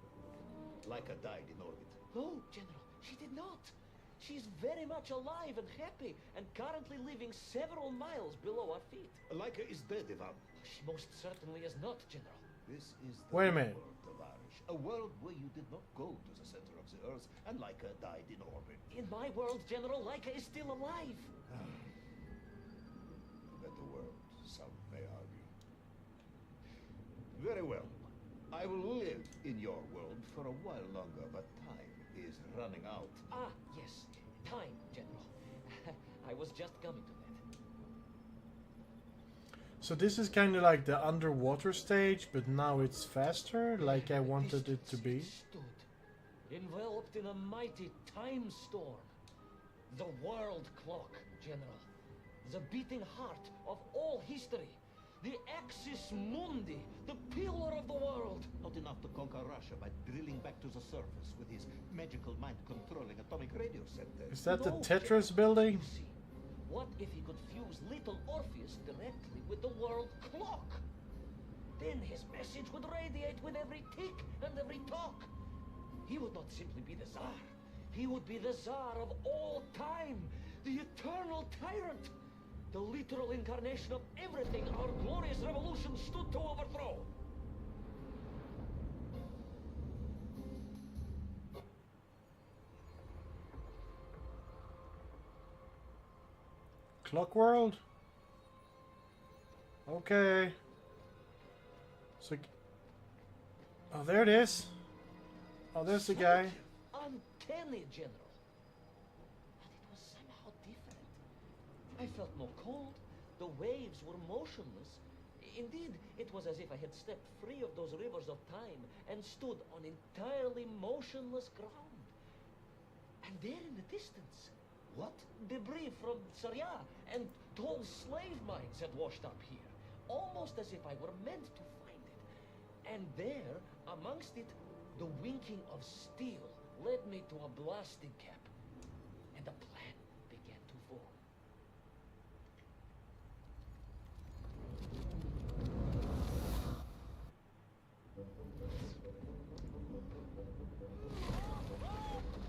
Laika died in orbit. No, General, she did not. She's very much alive and happy, and currently living several miles below our feet. Laika is dead, Ivan. She most certainly is not, General. This is the Wait a minute. world, Tavarish. A world where you did not go to the center of the Earth, and Laika died in orbit. In my world, General, Laika is still alive. Better world, some may argue. Very well. I will live in your world for a while longer, but time is running out. Ah, yes. Time, General. I was just coming to that. So this is kind of like the underwater stage, but now it's faster, like I wanted it to be. Stood, enveloped in a mighty time storm. The world clock, General. The beating heart of all history. The axis mundi, the pillar of the world. Not enough to conquer Russia by drilling back to the surface with his magical mind-controlling atomic radio center. Is that the No, Tetris building? You see, what if he could fuse little Orpheus directly with the world clock? Then his message would radiate with every tick and every talk. He would not simply be the Tsar. He would be the Tsar of all time, the eternal tyrant, the literal incarnation of everything our glorious revolution stood to overthrow. Clock World? Okay. So... Oh, there it is. Oh, there's the guy. Uncanny, General. But it was somehow different. I felt no cold. The waves were motionless. Indeed, it was as if I had stepped free of those rivers of time and stood on entirely motionless ground. And there in the distance, What? debris from Syria and tall slave mines had washed up here, almost as if I were meant to find it. And there, amongst it, the winking of steel led me to a blasting cap, and a plan began to form.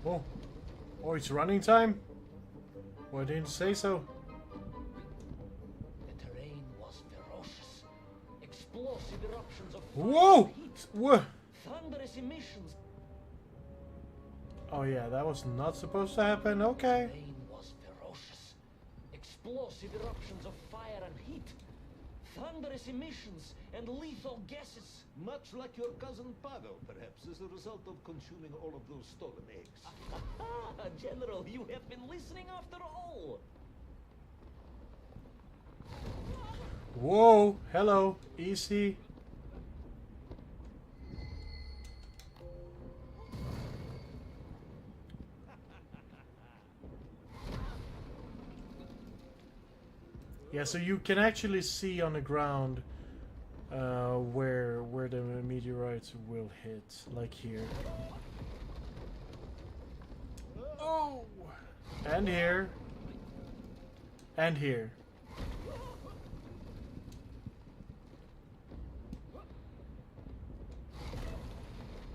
Oh. Oh, it's running time? Why didn't you say so? The terrain was ferocious. Explosive eruptions of fire Whoa! and heat, Whoa! thunderous emissions. Oh yeah, that was not supposed to happen. Okay. The terrain was ferocious. Explosive eruptions of fire and heat, thunderous emissions and lethal gases. Much like your cousin Pago, perhaps, as a result of consuming all of those stolen eggs. Ah, General, you have been listening after all. Whoa! Hello, easy. Yeah, so you can actually see on the ground where the meteorites will hit, like here. Oh! And here. And here.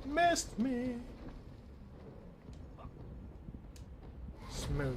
Missed me. Smoosh.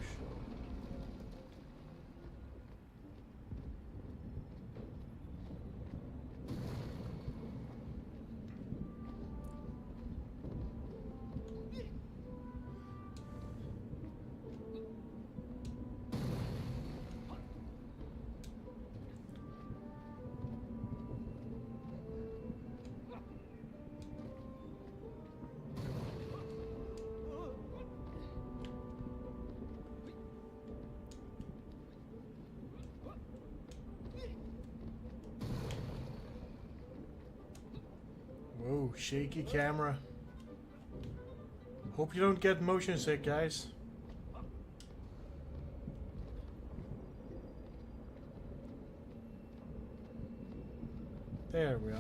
Whoa, shaky camera. Hope you don't get motion sick, guys. There we are.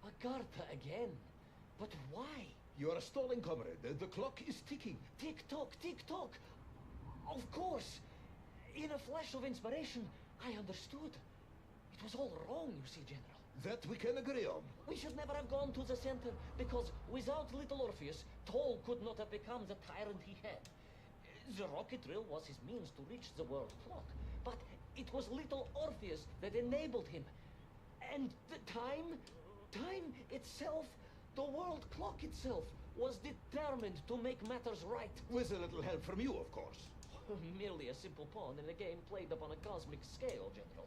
Agartha again. But why? You are stalling, comrade. The clock is ticking. Tick-tock, tick-tock. Of course. In a flash of inspiration, I understood. It was all wrong, you see, General. That we can agree on. We should never have gone to the center, because without little Orpheus, Toll could not have become the tyrant he had. The rocket drill was his means to reach the world clock, but it was little Orpheus that enabled him. And the time itself, the world clock itself, was determined to make matters right. With a little help from you, of course. Merely a simple pawn in a game played upon a cosmic scale, General.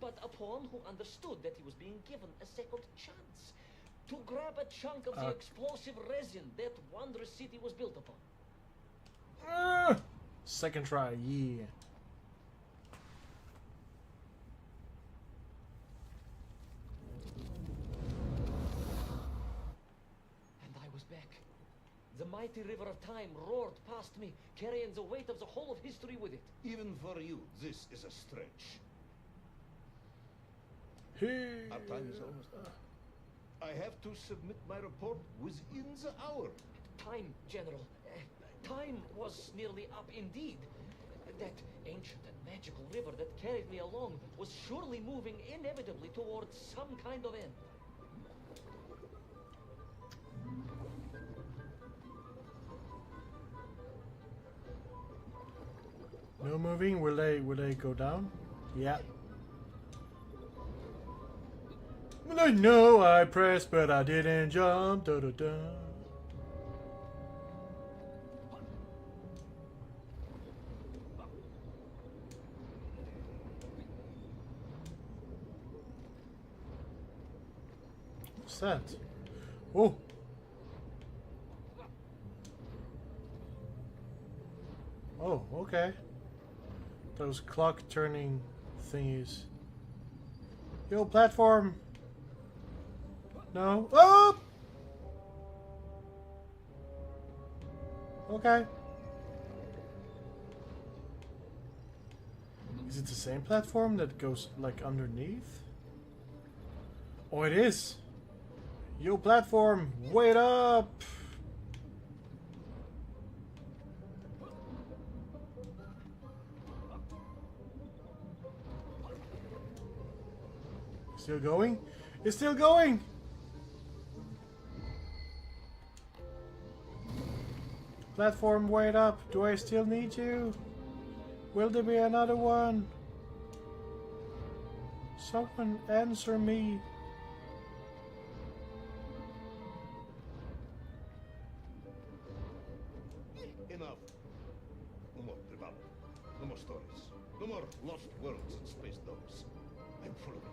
But a pawn who understood that he was being given a second chance to grab a chunk of the explosive resin that wondrous city was built upon. Second try, yeah. And I was back. The mighty river of time roared past me, carrying the weight of the whole of history with it. Even for you, this is a stretch. Hey. Our time is almost up. I have to submit my report within the hour. Time, General. Time was nearly up indeed. That ancient and magical river that carried me along was surely moving inevitably towards some kind of end. No moving. Will they go down? Yeah. Well, I know I pressed, but I didn't jump. Da da da. What's that? Oh. Oh, okay. Those clock turning thingies. Yo, platform! No. Oh! Okay. Is it the same platform that goes like underneath? Oh, it is! Yo, platform! Wait up! Still going? It's still going! Platform, wait up. Do I still need you? Will there be another one? Someone answer me. Enough. No more Privalo. No more stories. No more lost worlds and space dogs. I'm full of it.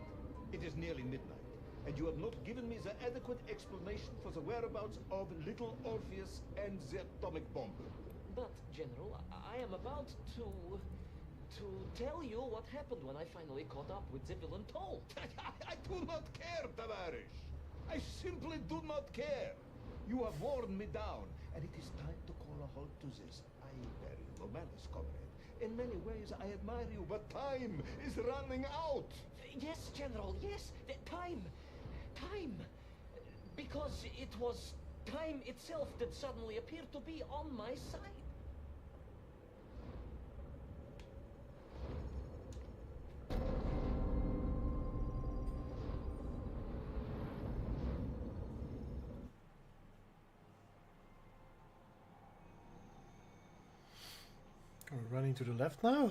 It is nearly midnight, and you have not given me the adequate explanation for the whereabouts of little Orpheus and the atomic bomb. But, General, I am about to tell you what happened when I finally caught up with the villain Toll. I do not care, Tavarish. I simply do not care. You have worn me down, and it is time to call a halt to this. I bear you no malice, comrade. In many ways, I admire you, but time is running out. Yes, General, yes. Time. Because it was time itself that suddenly appeared to be on my side. We're running to the left now?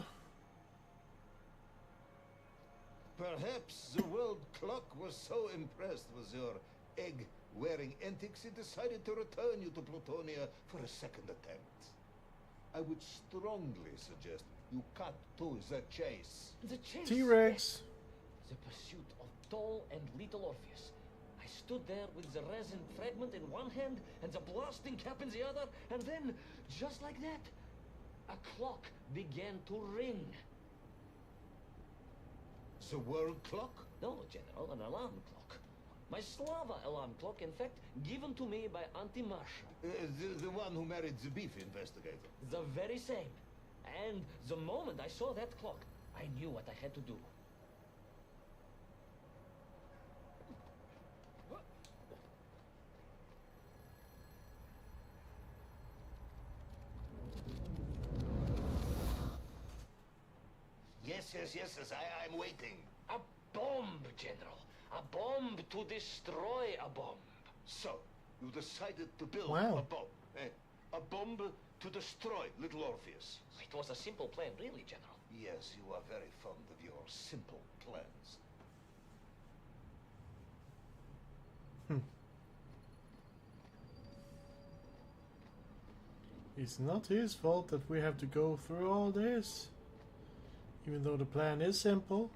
Perhaps the world clock was so impressed with your egg-wearing antics, it decided to return you to Plutonia for a second attempt. I would strongly suggest you cut to the chase. The chase. T-Rex. The pursuit of Toll and little Orpheus. I stood there with the resin fragment in one hand and the blasting cap in the other, and then, just like that, a clock began to ring. The world clock? No, General, an alarm clock. My Slava alarm clock, in fact, given to me by Auntie Masha. The one who married the beef investigator. The very same. And the moment I saw that clock, I knew what I had to do. Yes, I'm waiting. A bomb, General. A bomb to destroy a bomb. So, you decided to build Wow. a bomb. A bomb to destroy little Orpheus. It was a simple plan, really, General. Yes, you are very fond of your simple plans. It's not his fault that we have to go through all this. Even though the plan is simple.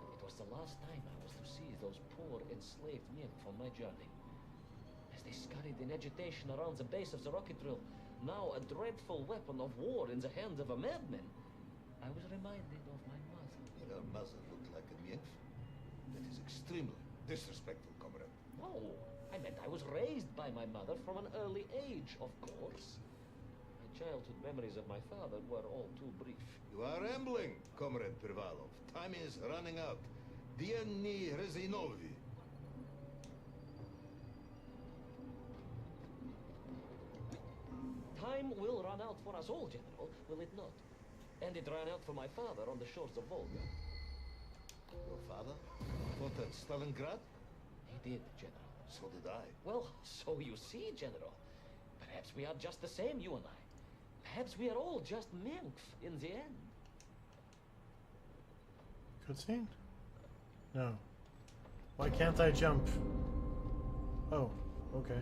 It was the last time I was to see those poor enslaved nymph on my journey. As they scurried in agitation around the base of the rocket drill, now a dreadful weapon of war in the hands of a madman, I was reminded of my mother. Your mother looked like a nymph? That is extremely disrespectful, comrade. No, I meant I was raised by my mother from an early age, of course. My childhood memories of my father were all too brief. You are rambling, Comrade Privalov. Time is running out. Dieni Rezinovi. Time will run out for us all, General, will it not? And it ran out for my father on the shores of Volga. Your father fought at Stalingrad? He did, General. So did I. Well, so you see, General. Perhaps we are just the same, you and I. Perhaps we are all just milf in the end. Cutscene? No. Why can't I jump? Oh, okay.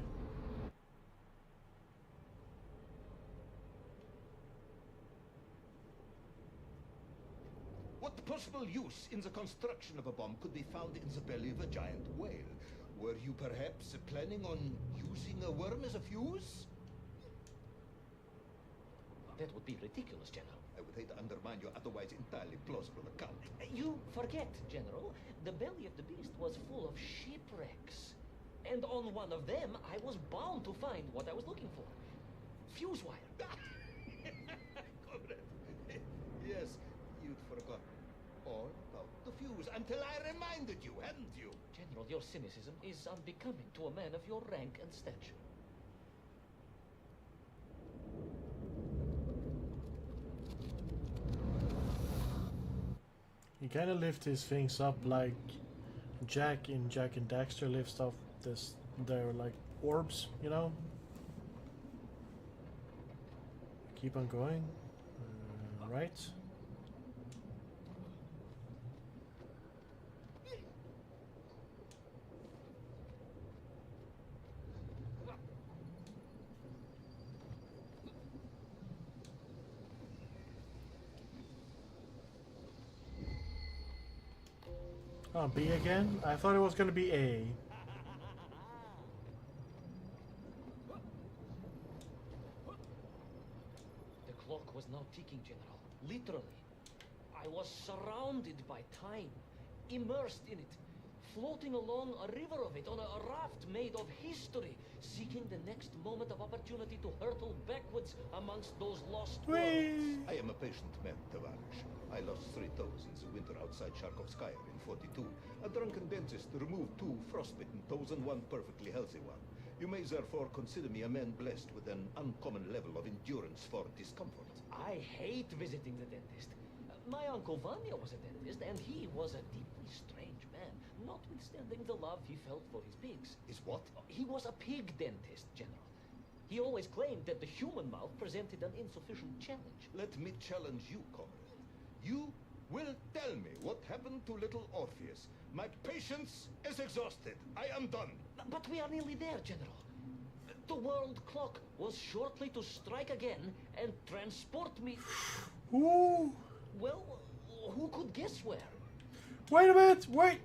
What possible use in the construction of a bomb could be found in the belly of a giant whale? Were you perhaps planning on using a worm as a fuse? That would be ridiculous, General. I would hate to undermine your otherwise entirely plausible account. You forget, General. The belly of the beast was full of shipwrecks. And on one of them, I was bound to find what I was looking for. Fuse wire. Comrade. Yes, you'd forgotten all about the fuse until I reminded you, hadn't you? General, your cynicism is unbecoming to a man of your rank and stature. He kind of lifts his things up like Jack in Jack and Daxter lifts off this, their like orbs, you know? Keep on going. Right. Oh, B again? I thought it was gonna be A. The clock was now ticking, General. Literally. I was surrounded by time, immersed in it, floating along a river of it on a raft made of history, seeking the next moment of opportunity to hurtle backwards amongst those lost worlds. I am a patient man, Tavarish. I lost 3 toes in the winter outside Sharkovskaya in 42. A drunken dentist removed 2 frostbitten toes and 1 perfectly healthy one. You may therefore consider me a man blessed with an uncommon level of endurance for discomfort. I hate visiting the dentist. My uncle Vanya was a dentist, and he was a deeply strange man, notwithstanding the love he felt for his pigs. Is what? He was a pig dentist, General. He always claimed that the human mouth presented an insufficient challenge. Let me challenge you, comrade. You will tell me what happened to little Orpheus. My patience is exhausted. I am done. But we are nearly there, General. The world clock was shortly to strike again and transport me... Ooh! Well, who could guess where? Wait a minute! Wait!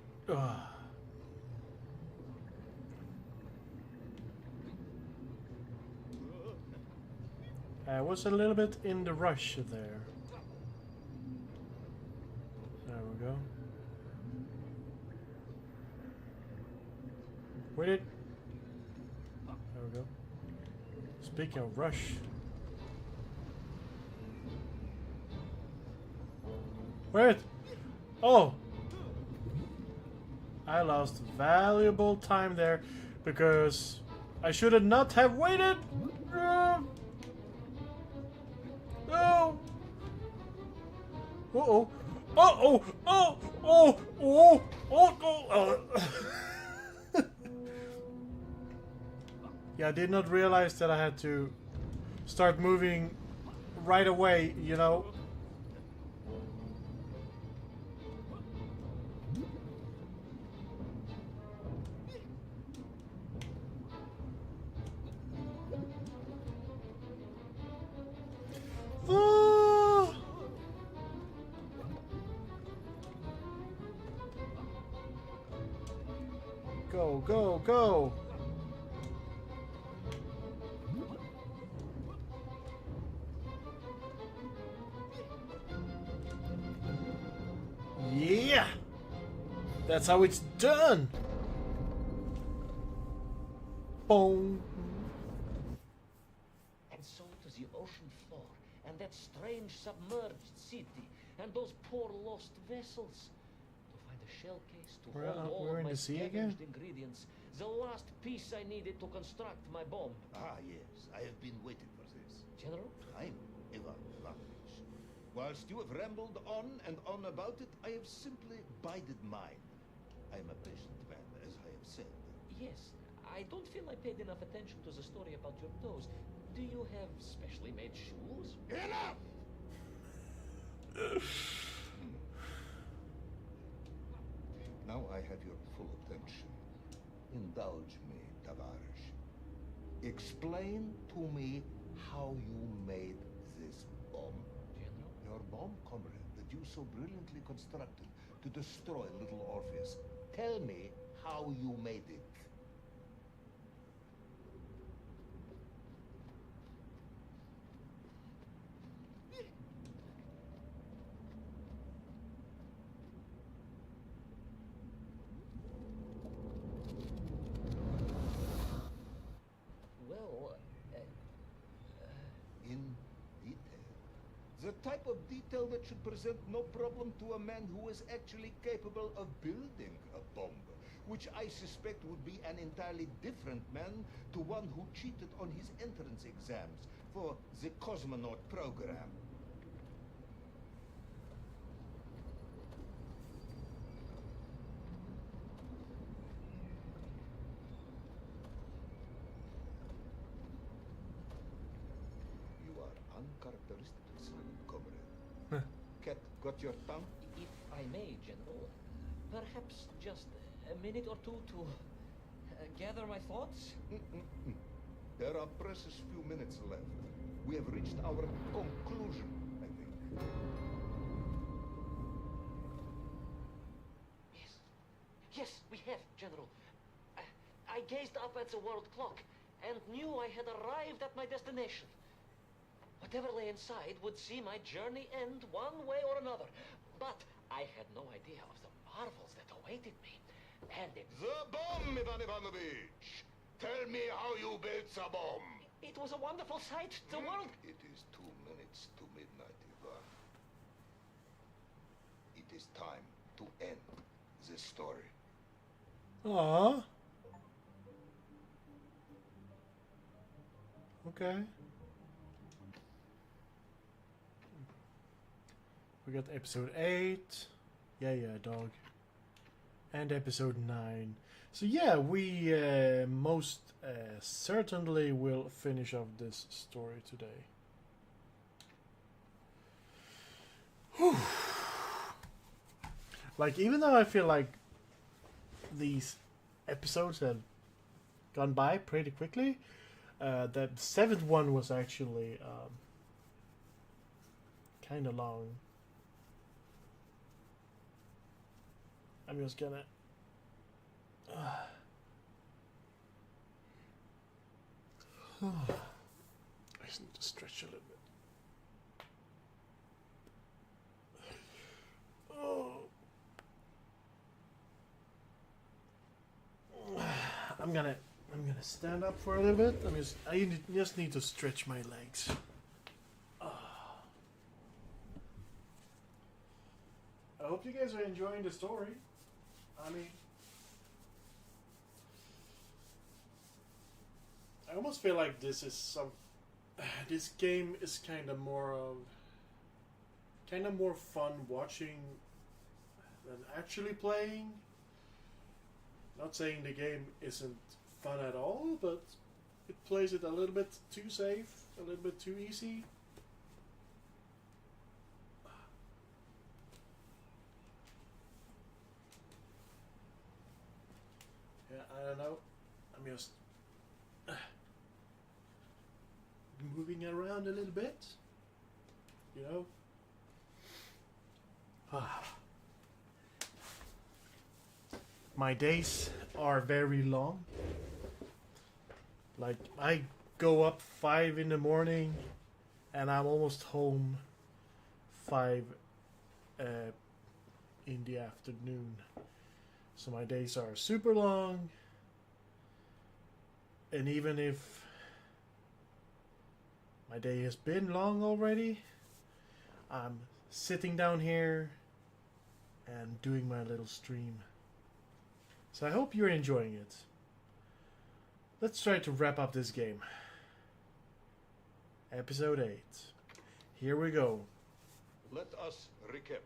I was a little bit in the rush there. There we go. Wait it. There we go. Speaking of rush. Wait! Oh! I lost valuable time there because I should not have waited! No! Uh-oh! Uh-oh! Oh! Oh! Oh! Oh! Oh! Yeah, I did not realize that I had to start moving right away, you know? Go, go, go! Yeah! That's how it's done! Boom! And so to the ocean floor, and that strange submerged city, and those poor lost vessels. To find a shell case to hold all we're of in my the sea scavenged again? ingredients, the last piece I needed to construct my bomb. Ah, yes. I have been waiting for this. General? Time, Ivan Ivanovich. Whilst you have rambled on and on about it, I have simply bided mine. I am a patient man, as I have said. Yes. I don't feel I paid enough attention to the story about your toes. Do you have specially made shoes? Enough! Now I have your full attention. Indulge me, Tavares. Explain to me how you made this bomb. General? Your bomb, comrade, that you so brilliantly constructed to destroy little Orpheus. Tell me how you made it. Well, In detail. The type of detail that should present no problem to a man who is actually capable of building a bomb, which I suspect would be an entirely different man to one who cheated on his entrance exams for the cosmonaut program. You are uncharacteristically silent, comrade. Cat, got your tongue? if I may, General, perhaps just a minute or two to gather my thoughts? There are precious few minutes left. We have reached our conclusion, I think. Yes. Yes, we have, General. I gazed up at the world clock and knew I had arrived at my destination. Whatever lay inside would see my journey end one way or another. But I had no idea of the marvels that awaited me. And The bomb, Ivan Ivanovich! Tell me how you built the bomb! it was a wonderful sight. The world... It is 2 minutes to midnight, Ivan. It is time to end this story. Aww. Okay. We got episode 8. Yeah, dog. And episode 9. So yeah, we most certainly will finish off this story today. Whew. Like, even though I feel like these episodes have gone by pretty quickly, the 7th one was actually kind of long. I'm just gonna I just need to stretch a little bit. I'm gonna stand up for a little bit. I just need to stretch my legs. I hope you guys are enjoying the story. I mean, I almost feel like this game is kind of more fun watching than actually playing. Not saying the game isn't fun at all, but it plays it a little bit too safe, a little bit too easy. Yeah, I don't know. I'm just moving around a little bit, you know. My days are very long. Like, I go up 5 in the morning and I'm almost home 5 in the afternoon. So my days are super long. And even if my day has been long already, I'm sitting down here and doing my little stream. So I hope you're enjoying it. Let's try to wrap up this game. Episode 8. Here we go. Let us recap.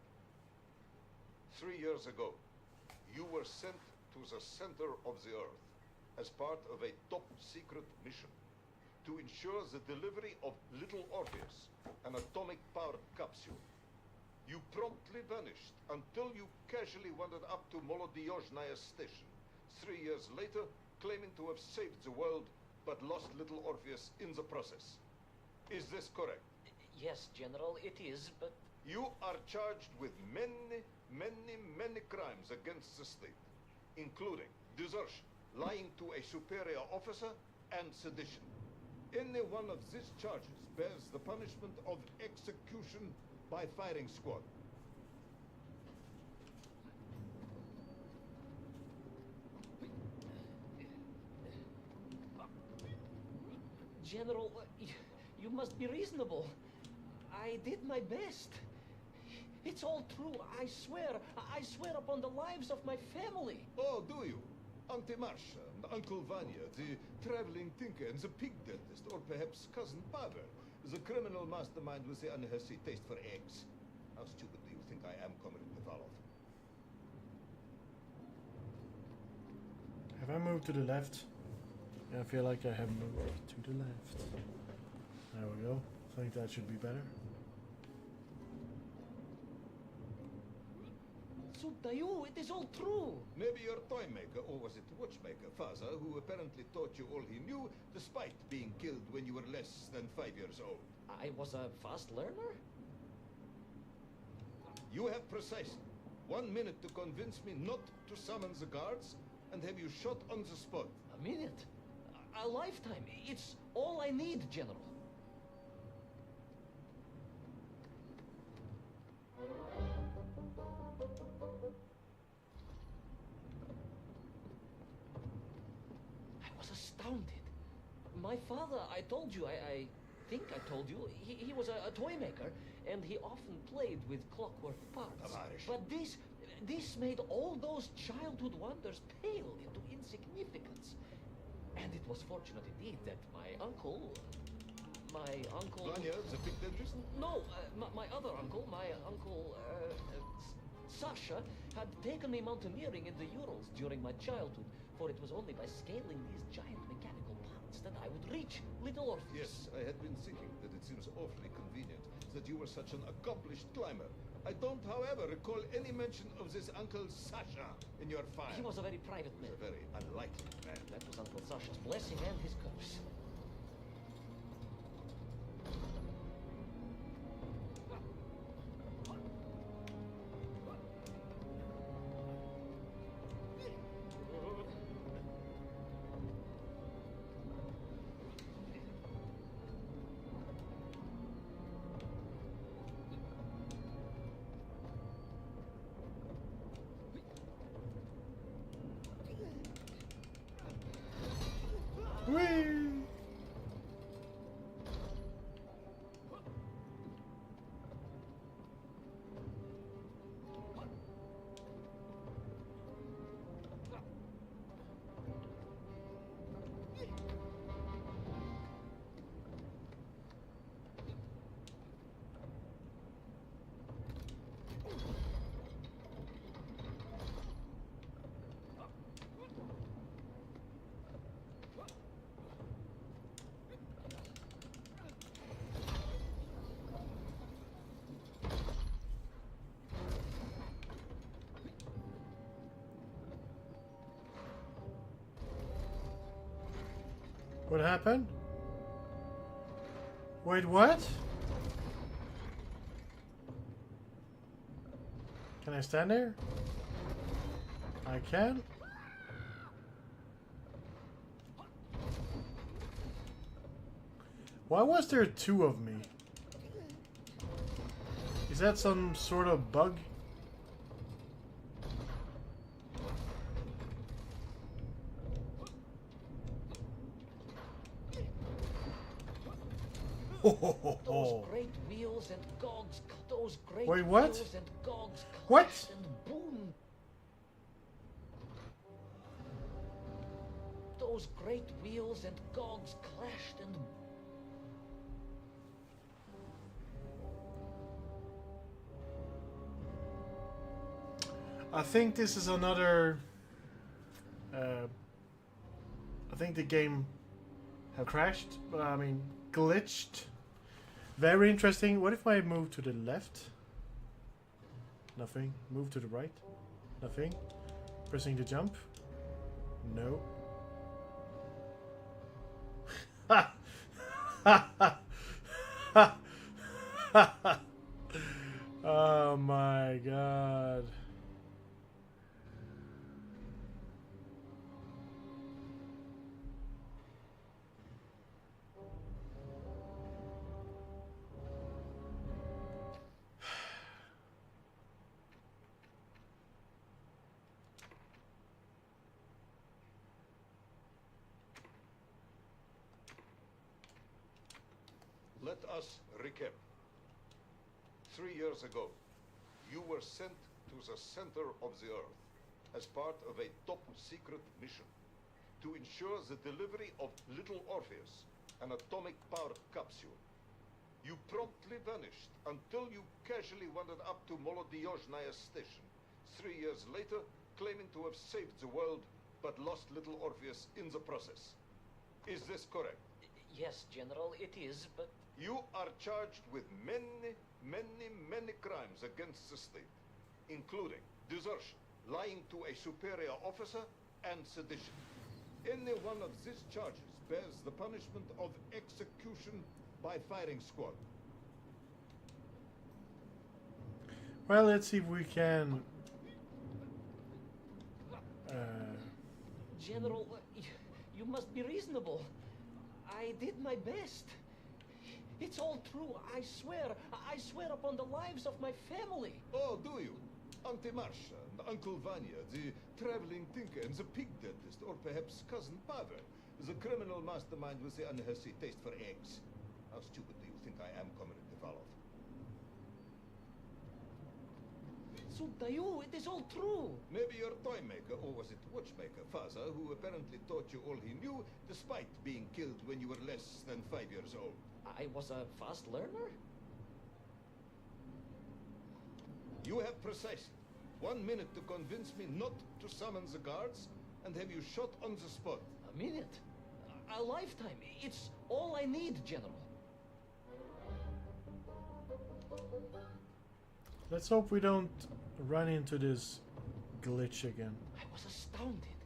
3 years ago, you were sent to the center of the Earth as part of a top-secret mission to ensure the delivery of Little Orpheus, an atomic-powered capsule. You promptly vanished until you casually wandered up to Molodiyozhnaya's station 3 years later, claiming to have saved the world but lost Little Orpheus in the process. Is this correct? Yes, General, it is, but... You are charged with many crimes against the state, including desertion, lying to a superior officer, and sedition. Any one of these charges bears the punishment of execution by firing squad. General, you must be reasonable. I did my best. It's all true, I swear. I swear upon the lives of my family. Oh, do you? Auntie Marcia, Uncle Vanya, the traveling tinker, and the pig dentist, or perhaps Cousin Pavel, the criminal mastermind with the unhealthy taste for eggs. How stupid do you think I am, Comrade Pavalov? Have I moved to the left? Yeah, I feel like I have moved to the left. There we go. I think that should be better. Dayu, it is all true. Maybe your toy maker, or was it watchmaker, father, who apparently taught you all he knew, despite being killed when you were less than 5 years old. I was a fast learner? You have precisely 1 minute to convince me not to summon the guards and have you shot on the spot. A minute? A lifetime. It's all I need, General. Astounded. My father, I told you, I think I told you, he was a toy maker, and he often played with clockwork parts. Tavarish. But this made all those childhood wonders pale into insignificance. And it was fortunate indeed that my uncle... Vanya, the pig dentist? No, my other uncle, Sasha, had taken me mountaineering in the Urals during my childhood, for it was only by scaling these giant mechanical parts that I would reach Little Orpheus. Yes, I had been thinking that it seems awfully convenient that you were such an accomplished climber. I don't, however, recall any mention of this Uncle Sasha in your file. He was a very private man. A very unlikely man. That was Uncle Sasha's blessing and his curse. Whee! What happened? Wait, what? Can I stand there? I can. Why was there two of me? Is that some sort of bug? Those great wheels and cogs, those great Wait, what? wheels and cogs What? clashed and boomed. Those great wheels and cogs clashed and I think this is another. I think the game have crashed. I mean, glitched. Very interesting. What if I move to the left? Nothing. Move to the right? Nothing. Pressing the jump? No. Ha! Ha ha! Ha! Ha ha! Oh my god. Let us recap. 3 years ago, you were sent to the center of the Earth as part of a top-secret mission to ensure the delivery of Little Orpheus, an atomic-powered capsule. You promptly vanished until you casually wandered up to Molodiyozhnaya station 3 years later, claiming to have saved the world, but lost Little Orpheus in the process. Is this correct? Yes, General, it is, but... You are charged with many, many crimes against the state, including desertion, lying to a superior officer, and sedition. Any one of these charges bears the punishment of execution by firing squad. Well, let's see if we can. General, you must be reasonable. I did my best. It's all true, I swear. I swear upon the lives of my family. Oh, do you? Auntie Marsha and Uncle Vanya, the traveling tinker and the pig dentist, or perhaps Cousin Pavel, the criminal mastermind with the unhealthy taste for eggs. How stupid do you think I am, Comrade Devalov? Sudayu, it is all true. Maybe your toy maker, or was it watchmaker, Faza, who apparently taught you all he knew, despite being killed when you were less than 5 years old. I was a fast learner? You have precisely 1 minute to convince me not to summon the guards, and have you shot on the spot. A minute? A lifetime. It's all I need, General. Let's hope we don't run into this glitch again. I was astounded.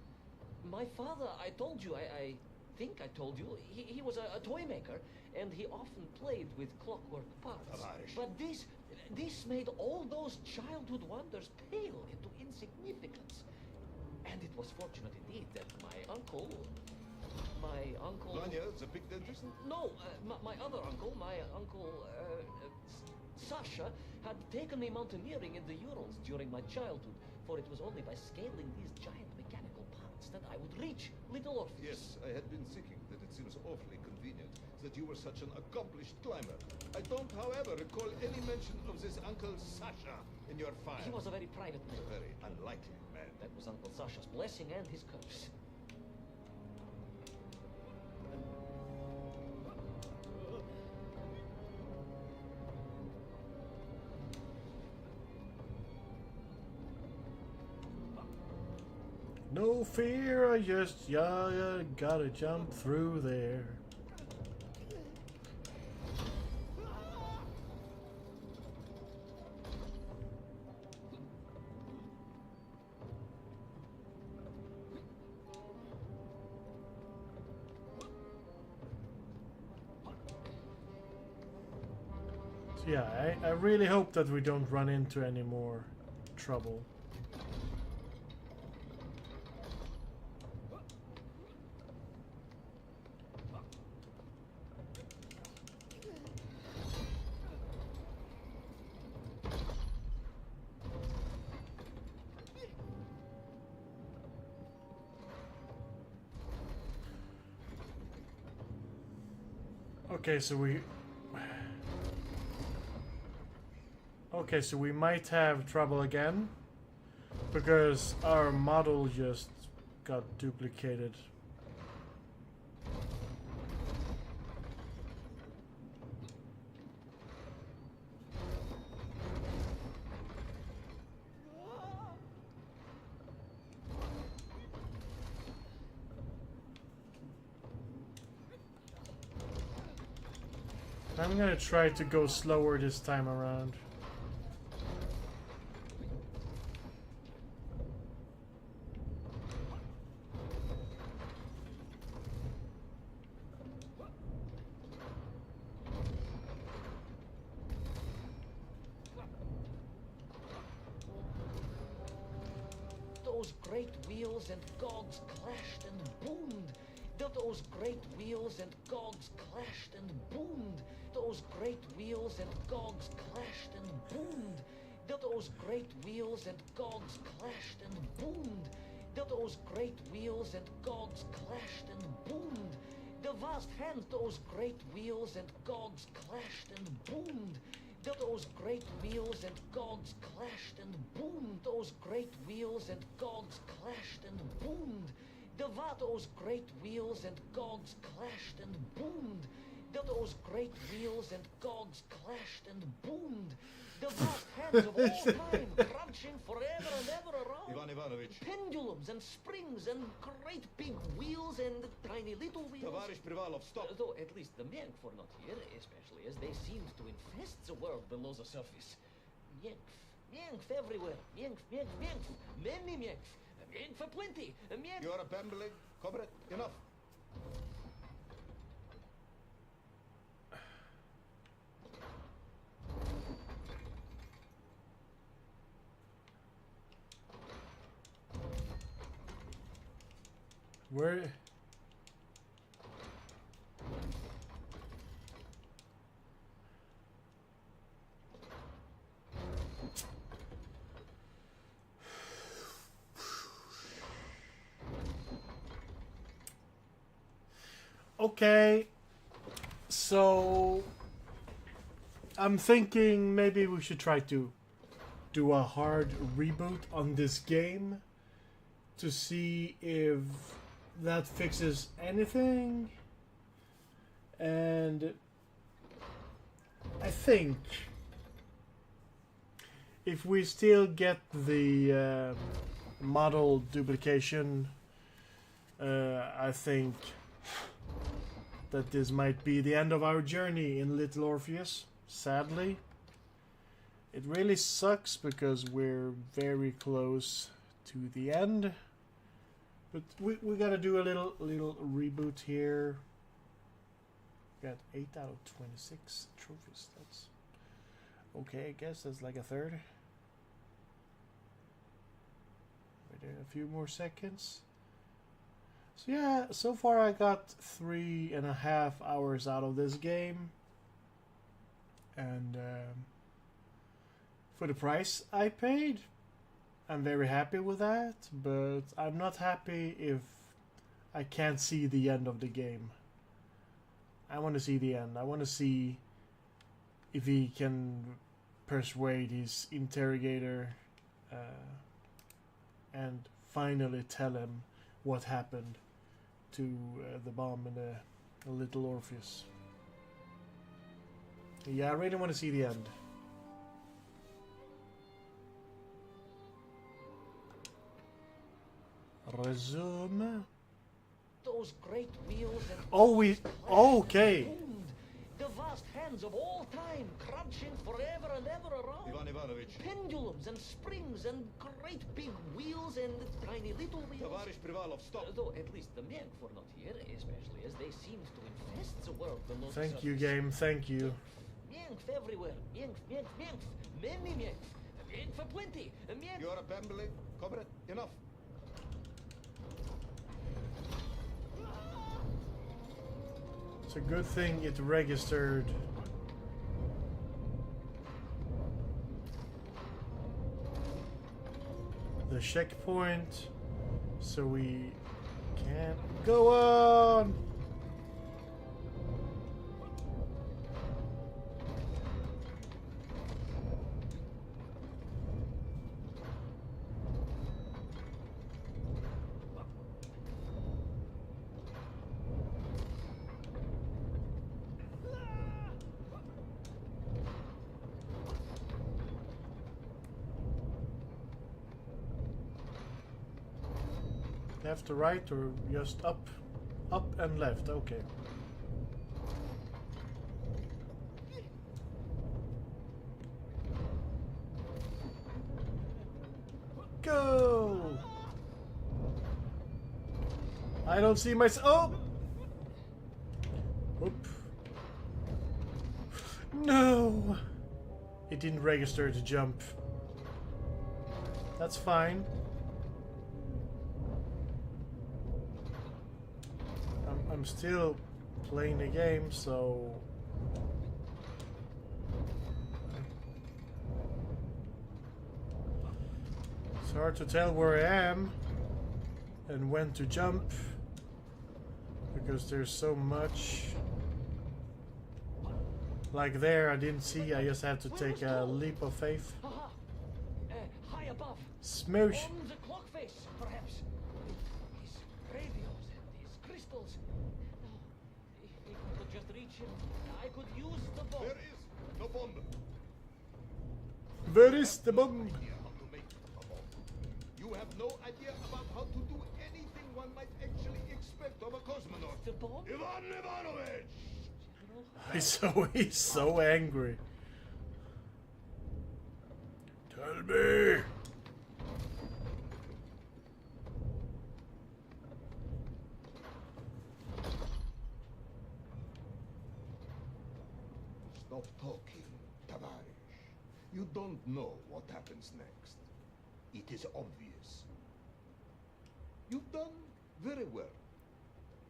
My father, I told you, I think I told you, he was a toy maker, and he often played with clockwork parts. Tavares. But this made all those childhood wonders pale into insignificance. And it was fortunate indeed that my uncle... Vanya, the pig dentist? No, my other uncle, Sasha, had taken me mountaineering in the Urals during my childhood, for it was only by scaling these giant mechanical parts that I would reach Little Orpheus. Yes, I had been thinking that it seems awfully convenient that you were such an accomplished climber. I don't, however, recall any mention of this Uncle Sasha in your file. He was a very private man. A very unlikely man. That was Uncle Sasha's blessing and his curse. No fear, I just gotta jump through there. So yeah, I really hope that we don't run into any more trouble. Okay, so we might have trouble again because our model just got duplicated. I'm gonna try to go slower this time around. Those great wheels and cogs clashed and boomed. Those great wheels and cogs clashed and boomed. Those great wheels and cogs clashed and boomed. Those great wheels and cogs clashed and boomed. Those great wheels and cogs clashed and boomed. The vast hand, those great wheels and cogs clashed and boomed. Those great wheels and cogs clashed and boomed. Those great wheels and cogs clashed and boomed. Those great wheels and cogs clashed and boomed. Those great wheels and cogs clashed and boomed. The vast hands of all time crunching forever and ever around. Ivan Ivanovich. Pendulums and springs and great big wheels and tiny little wheels. Tavarish Privalov, stop. Though at least the Menk were not here, especially as they seemed to infest the world below the surface. Menkf, Menkf everywhere. Menkf, Menkf, Menkf. Many Menkf. Menkf for plenty. Menkf. You are a bambling. Comrade, enough. Where? Okay, so I'm thinking maybe we should try to do a hard reboot on this game to see if that fixes anything. And I think if we still get the model duplication, I think that this might be the end of our journey in Little Orpheus, sadly. It really sucks because we're very close to the end. But we gotta do a little reboot here. Got 8 out of 26 trophies. That's okay, I guess that's like a third. Wait a few more seconds. So yeah, so far I got 3.5 hours out of this game. And for the price I paid, I'm very happy with that, but I'm not happy if I can't see the end of the game. I want to see the end. I want to see if he can persuade his interrogator and finally tell him what happened to the bomb in the Little Orpheus. Yeah, I really want to see the end. Resume. Those great wheels and Oh, we okay. boomed. The vast hands of all time crunching forever and ever around. Ivan Ivanovich. Pendulums and springs and great big wheels and tiny little wheels. Tavarish Privalov, stop. Though at least the Menk were not here, especially as they seemed to infest the world below the Thank you, surface. game. Thank you. Menkf everywhere. Menkf, Menkf, Menkf. Many Menkf. Menkf for plenty. Menkf. You are a bambling. Comrade, enough. It's a good thing it registered. The checkpoint, so we can go on. Left to right or just up? Up and left, okay. Go! I don't see myself. Oh! Oop. No! It didn't register to jump. That's fine. I'm still playing the game, so... It's hard to tell where I am and when to jump, because there's so much. Like there, I didn't see, I just had to take a leap of faith. Aha! High above. Smoosh! On the clock face, perhaps. His radios and his crystals. Oh, if I could just reach him, I could use the bomb. There is no bomb. Where is the bomb? Idea how to make a bomb. You have no idea about how to do anything one might actually expect of a cosmonaut. The bomb? Ivan Ivanovich! He's so angry. Tell me. Stop talking, Tavares. You don't know what happens next. It is obvious. You've done very well.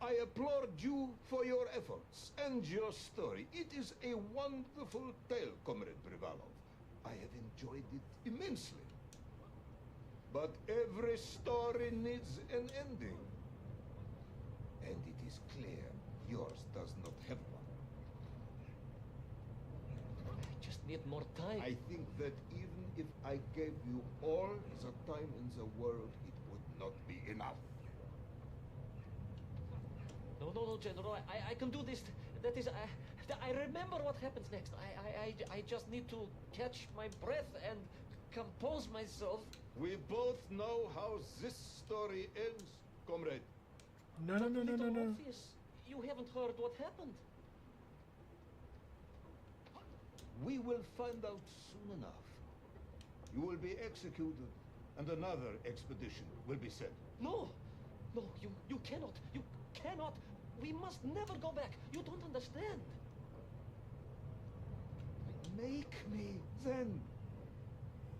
I applaud you for your efforts and your story. It is a wonderful tale, Comrade Privalov. I have enjoyed it immensely. But every story needs an ending. And it is clear yours does not have one. I just need more time. I think that even if I gave you all the time in the world, it would not be enough. No, General. I can do this. That is, I remember what happens next. I just need to catch my breath and compose myself. We both know how this story ends, comrade. No. Little Orpheus, you haven't heard what happened. We will find out soon enough. You will be executed, and another expedition will be sent. No, you cannot. You cannot. We must never go back. You don't understand. Make me, then.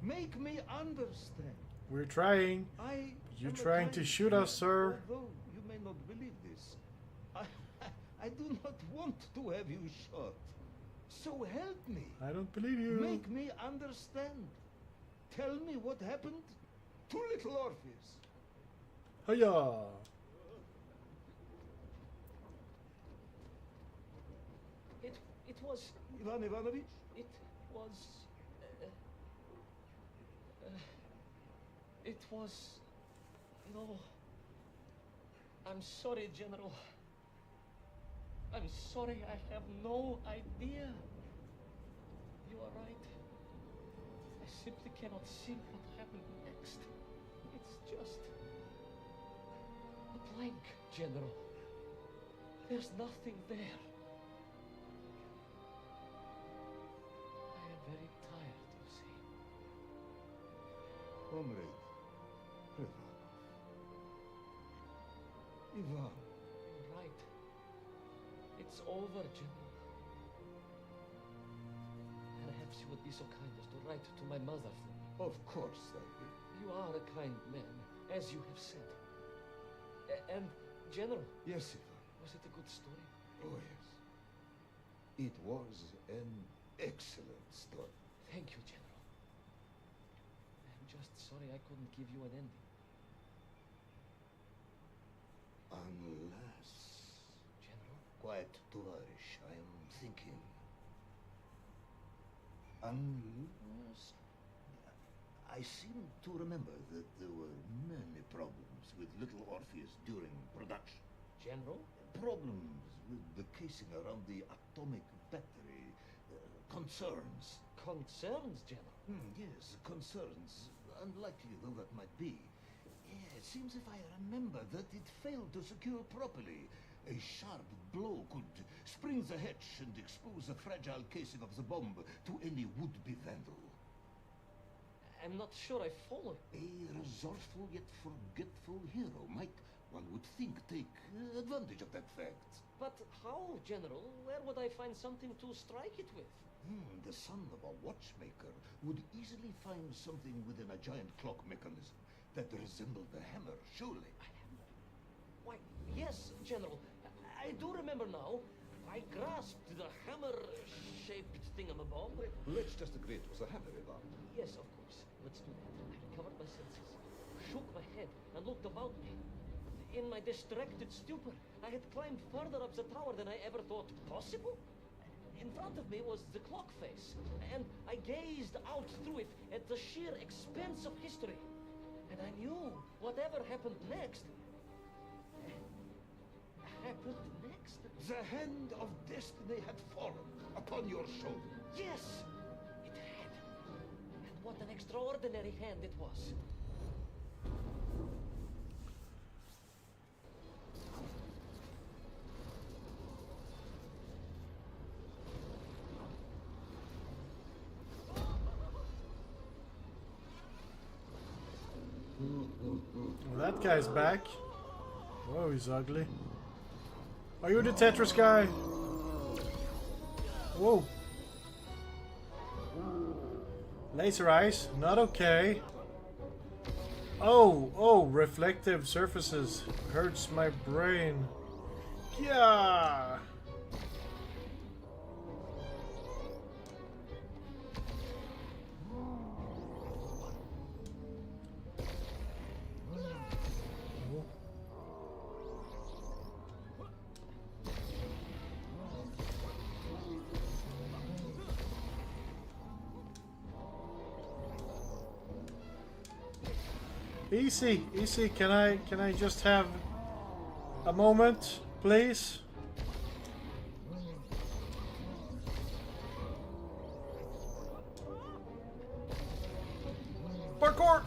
Make me understand. We're trying. You're trying to shoot us, sir. Although you may not believe this, I do not want to have you shot. So help me. I don't believe you. Make me understand. Tell me what happened to little Orpheus. Hiya! It was. Ivan Ivanovich? It was. It was. No. I'm sorry, General. I'm sorry. I have no idea. You are right. I simply cannot think what happened next. It's just a blank, General. There's nothing there. I am very tired, you see. Comrade. Ivan. You're right. It's over, General. Perhaps you would be so kind as to write to my mother for me. Of course I will. You are a kind man, as you have said. And, General, Yes, Ivan. was it a good story? Oh, yes. It was an excellent story. Thank you, General. I'm just sorry I couldn't give you an ending. Unless... General? Quiet, Tovarish. I am thinking. Unless... I seem to remember that there were many problems with little Orpheus during production. General? Problems with the casing around the atomic battery. Concerns. Concerns, General? Yes, concerns. Unlikely though that might be. Yeah, it seems if I remember that it failed to secure properly. A sharp blow could spring the hatch and expose the fragile casing of the bomb to any would-be vandal. I'm not sure I follow. A resourceful yet forgetful hero might, one would think, take advantage of that fact. But how, General? Where would I find something to strike it with? The son of a watchmaker would easily find something within a giant clock mechanism that resembled the hammer, surely. Why, yes, General. I do remember now. I grasped the hammer-shaped thingamabob. Let's just agree it was a hammer, Ivan. Yes, of course. Let's do that. I recovered my senses, shook my head, and looked about me. In my distracted stupor, I had climbed further up the tower than I ever thought possible. In front of me was the clock face, and I gazed out through it at the sheer expanse of history. And I knew whatever happened next, happened next. The hand of destiny had fallen upon your shoulder. Yes, it had. And what an extraordinary hand it was. Well, that guy's back. Whoa, he's ugly. Are you the Tetris guy? Whoa. Laser eyes, not okay. Oh, reflective surfaces. Hurts my brain. Yeah. Easy, can I just have a moment, please? Parkour!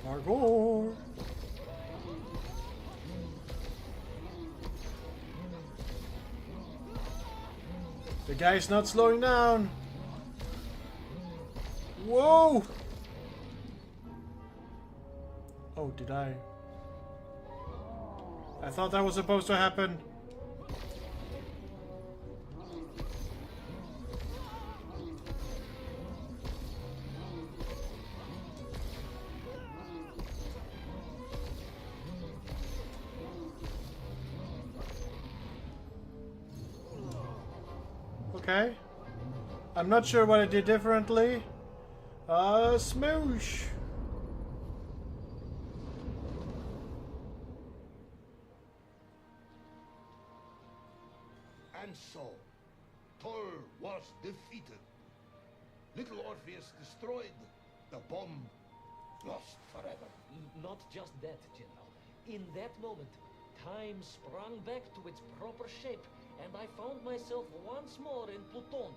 Parkour! The guy's not slowing down. Whoa! Oh, did I? I thought that was supposed to happen. Okay. I'm not sure what I did differently. Smoosh. And so, Thor was defeated. Little Orpheus destroyed. The bomb lost forever. Not just that, General. In that moment, time sprung back to its proper shape, and I found myself once more in Plutonia,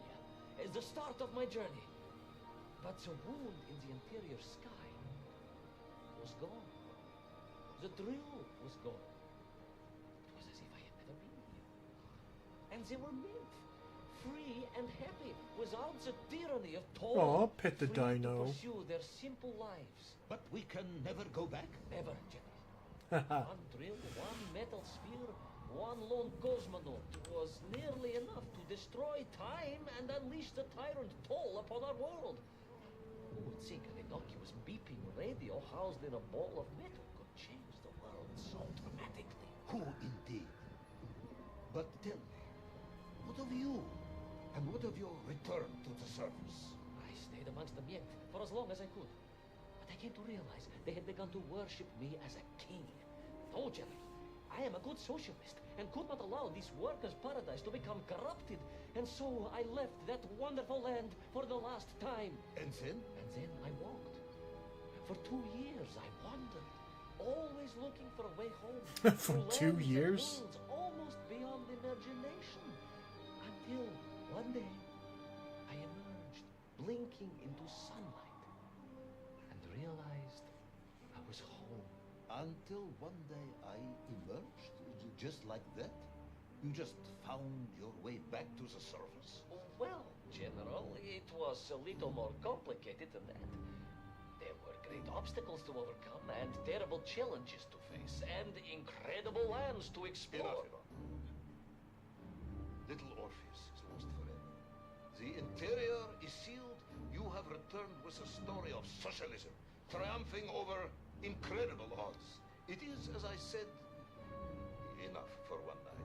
as the start of my journey. But the wound in the interior sky was gone. The drill was gone. It was as if I had never been here. And they were nymph, free and happy, without the tyranny of toil. Aw, pet the free dino. to pursue their simple lives. But we can never go back. Never, General. One drill, one metal sphere, one lone cosmonaut was nearly enough to destroy time and unleash the tyrant toll upon our world. Who would think an innocuous beeping radio housed in a ball of metal could change the world so dramatically? Who indeed? But tell me, what of you? And what of your return to the surface? I stayed amongst them yet, for as long as I could. But I came to realize they had begun to worship me as a king. No, General. I am a good socialist and could not allow this workers' paradise to become corrupted. And so I left that wonderful land for the last time. And then? And then I walked. For 2 years I wandered, always looking for a way home. For to 2 lands and years? worlds almost beyond imagination. Until one day I emerged, blinking into sunlight, and realized I was home. Until one day I emerged, just like that. You just found your way back to the surface. Well, General, it was a little more complicated than that. There were great obstacles to overcome, and terrible challenges to face, and incredible lands to explore. Enough. Little Orpheus is lost forever. The interior is sealed. You have returned with a story of socialism, triumphing over incredible odds. It is, as I said, enough for one night.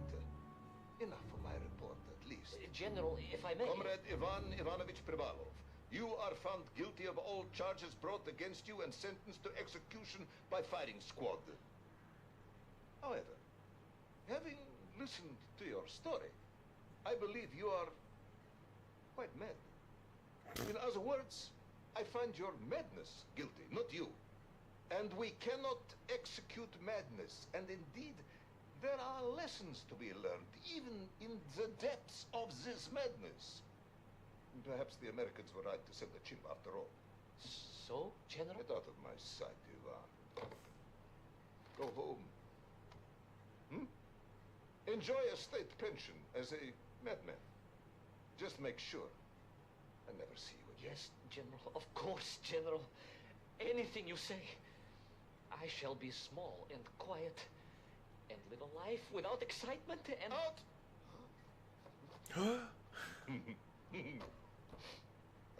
Enough for my report, at least. General, if I may... Comrade Ivan Ivanovich Pribalov, you are found guilty of all charges brought against you and sentenced to execution by firing squad. However, having listened to your story, I believe you are quite mad. In other words, I find your madness guilty, not you. And we cannot execute madness. And indeed, there are lessons to be learned, even in the depths of this madness. Perhaps the Americans were right to send a chimp after all. So, General? Get out of my sight, Ivan. Go home. Enjoy a state pension as a madman. Just make sure I never see you again. Yes, General. Of course, General. Anything you say. I shall be small and quiet and live a life without excitement and... Out!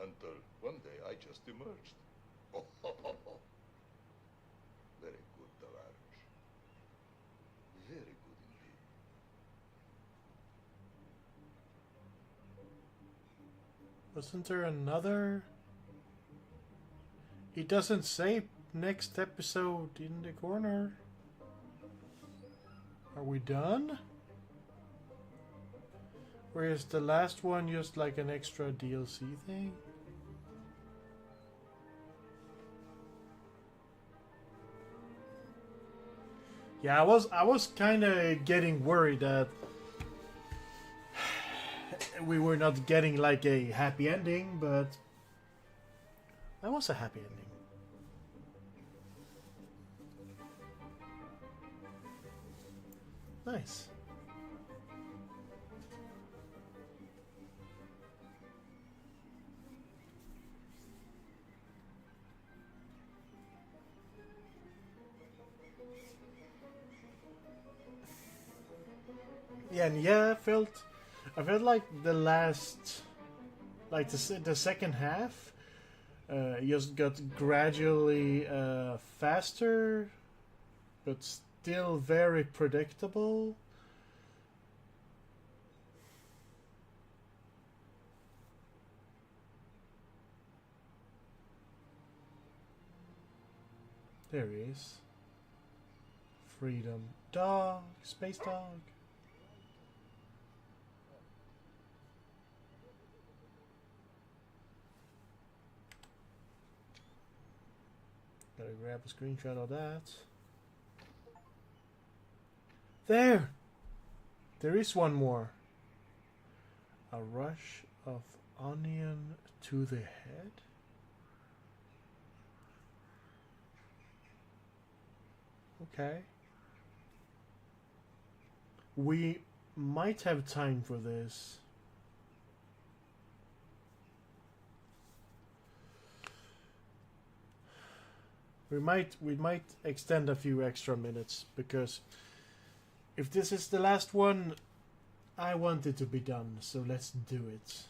Until one day I just emerged. Very good, Tavares. Very good indeed. Wasn't there another? It doesn't say next episode in the corner. Are we done? Or is the last one just like an extra DLC thing? Yeah, I was kind of getting worried that we were not getting like a happy ending, but that was a happy ending. Nice. Yeah, I felt like the last, like the second half, just got gradually faster, but still very predictable. There he is. Freedom dog, space dog. Gotta grab a screenshot of that. There! There is one more. A rush of onion to the head? Okay. We might have time for this. We might extend a few extra minutes, because if this is the last one, I want it to be done, so let's do it.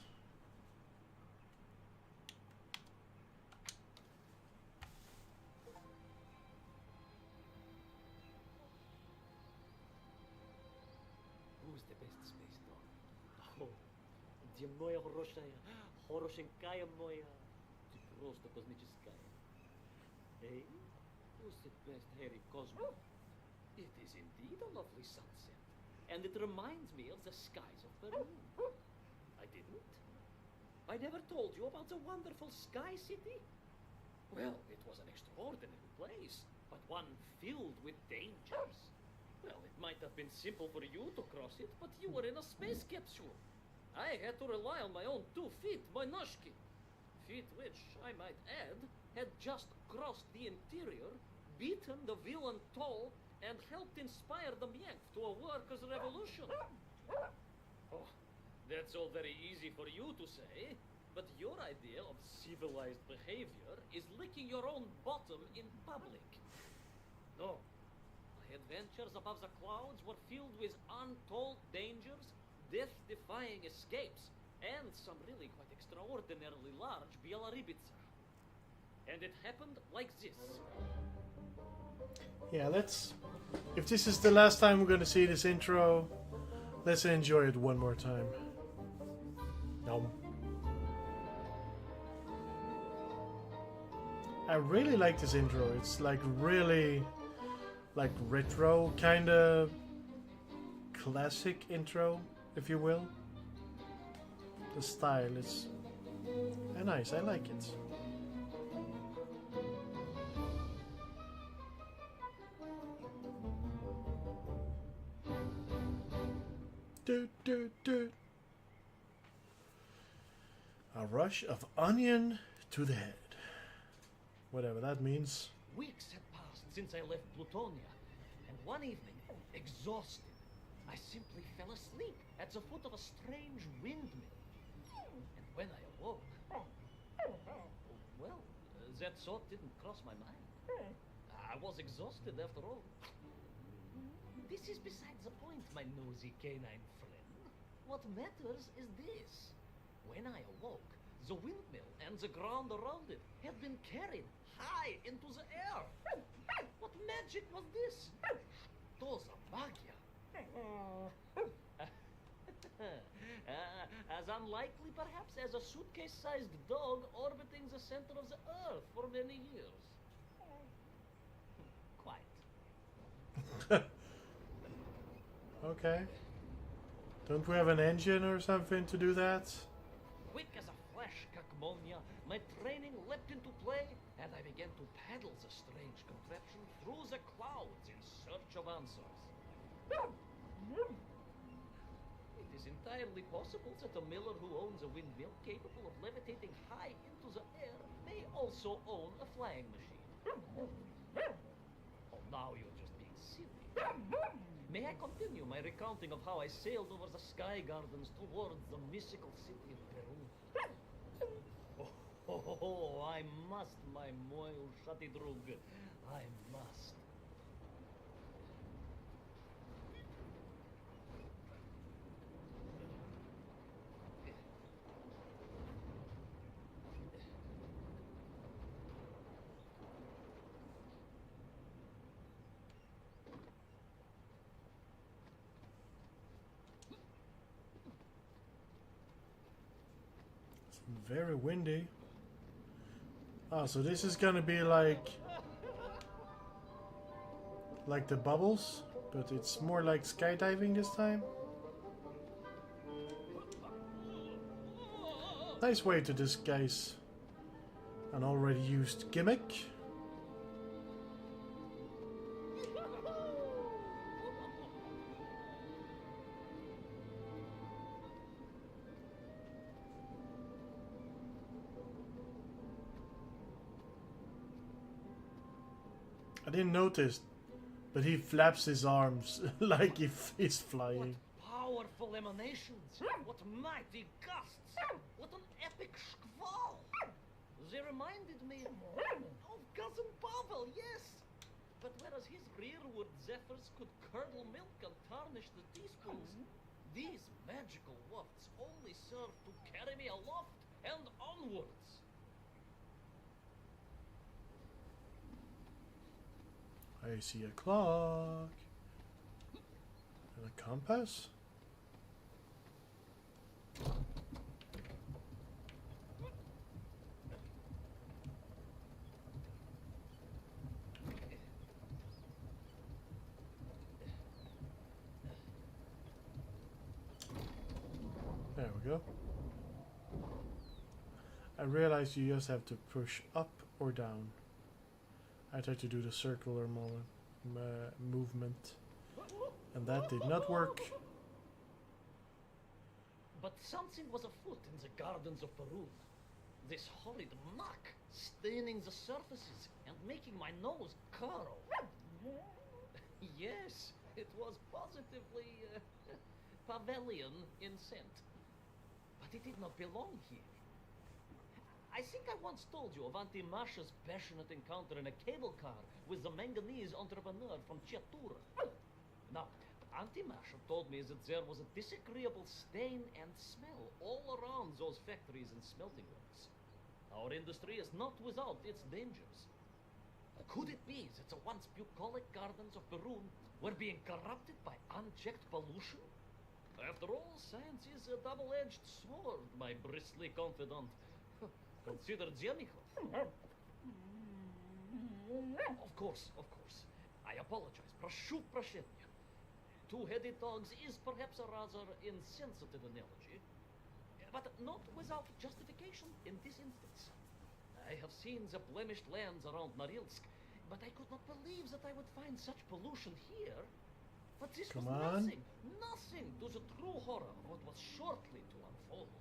Who's the best space dog? Oh, где моя хорошая, хорошенькая моя, ты просто космическая. Hey, who's the best hairy cosmo? It is indeed a lovely sunset, and it reminds me of the skies of Peru. I didn't? I never told you about the wonderful Sky City? Well, it was an extraordinary place, but one filled with dangers. Well, it might have been simple for you to cross it, but you were in a space capsule. I had to rely on my own 2 feet, my noshki. feat which, I might add, had just crossed the interior, beaten the villain Toll, and helped inspire the Mienk to a workers' revolution. Oh, that's all very easy for you to say, but your idea of civilized behavior is licking your own bottom in public. No, my adventures above the clouds were filled with untold dangers, death-defying escapes, and some really quite extraordinarily large Bielaribitsa. And it happened like this. Yeah, let's... If this is the last time we're gonna see this intro, let's enjoy it one more time. No. I really like this intro. It's like really... like retro, kinda... classic intro, if you will. The style is nice, I like it. Do, do, do. A rush of onion to the head. Whatever that means. Weeks had passed since I left Plutonia, and one evening, exhausted, I simply fell asleep at the foot of a strange windmill. And when I awoke, well, that thought didn't cross my mind. I was exhausted after all. This is besides the point, my nosy canine friend. What matters is this. When I awoke, the windmill and the ground around it had been carried high into the air. What magic was this? Что за магия? As unlikely, perhaps, as a suitcase-sized dog orbiting the center of the Earth for many years. Quite. Okay. Don't we have an engine or something to do that? Quick as a flash, Kakmonia, my training leapt into play, and I began to paddle the strange contraption through the clouds in search of answers. It is entirely possible that a miller who owns a windmill capable of levitating high into the air may also own a flying machine. Oh, now you're just being silly. May I continue my recounting of how I sailed over the sky gardens towards the mystical city of Peru? I must, my moil shatidrug. I must. Very windy. Ah, so this is gonna be like the bubbles, but it's more like skydiving this time. Nice way to disguise an already used gimmick. I didn't notice, but he flaps his arms like if he's flying. What powerful emanations! What mighty gusts! What an epic squall! They reminded me of Cousin Pavel, yes! But whereas his rearward zephyrs could curdle milk and tarnish the teaspoons, these magical wafts only serve to carry me aloft and onwards. I see a clock and a compass. There we go. I realized you just have to push up or down. I tried to do the circular movement, and that did not work. But something was afoot in the gardens of Peru. This horrid muck staining the surfaces and making my nose curl. Yes, it was positively pavilion in scent. But it did not belong here. I think I once told you of Auntie Masha's passionate encounter in a cable car with the manganese entrepreneur from Chiatura. Now, Auntie Masha told me that there was a disagreeable stain and smell all around those factories and smelting works. Our industry is not without its dangers. Could it be that the once bucolic gardens of Peru were being corrupted by unchecked pollution? After all, science is a double-edged sword, my bristly confidant. Consider Jemicho. Of course. I apologize. Прошу прощения. Two-headed dogs is perhaps a rather insensitive analogy, but not without justification in this instance. I have seen the blemished lands around Norilsk, but I could not believe that I would find such pollution here. But this was nothing to the true horror of what was shortly to unfold.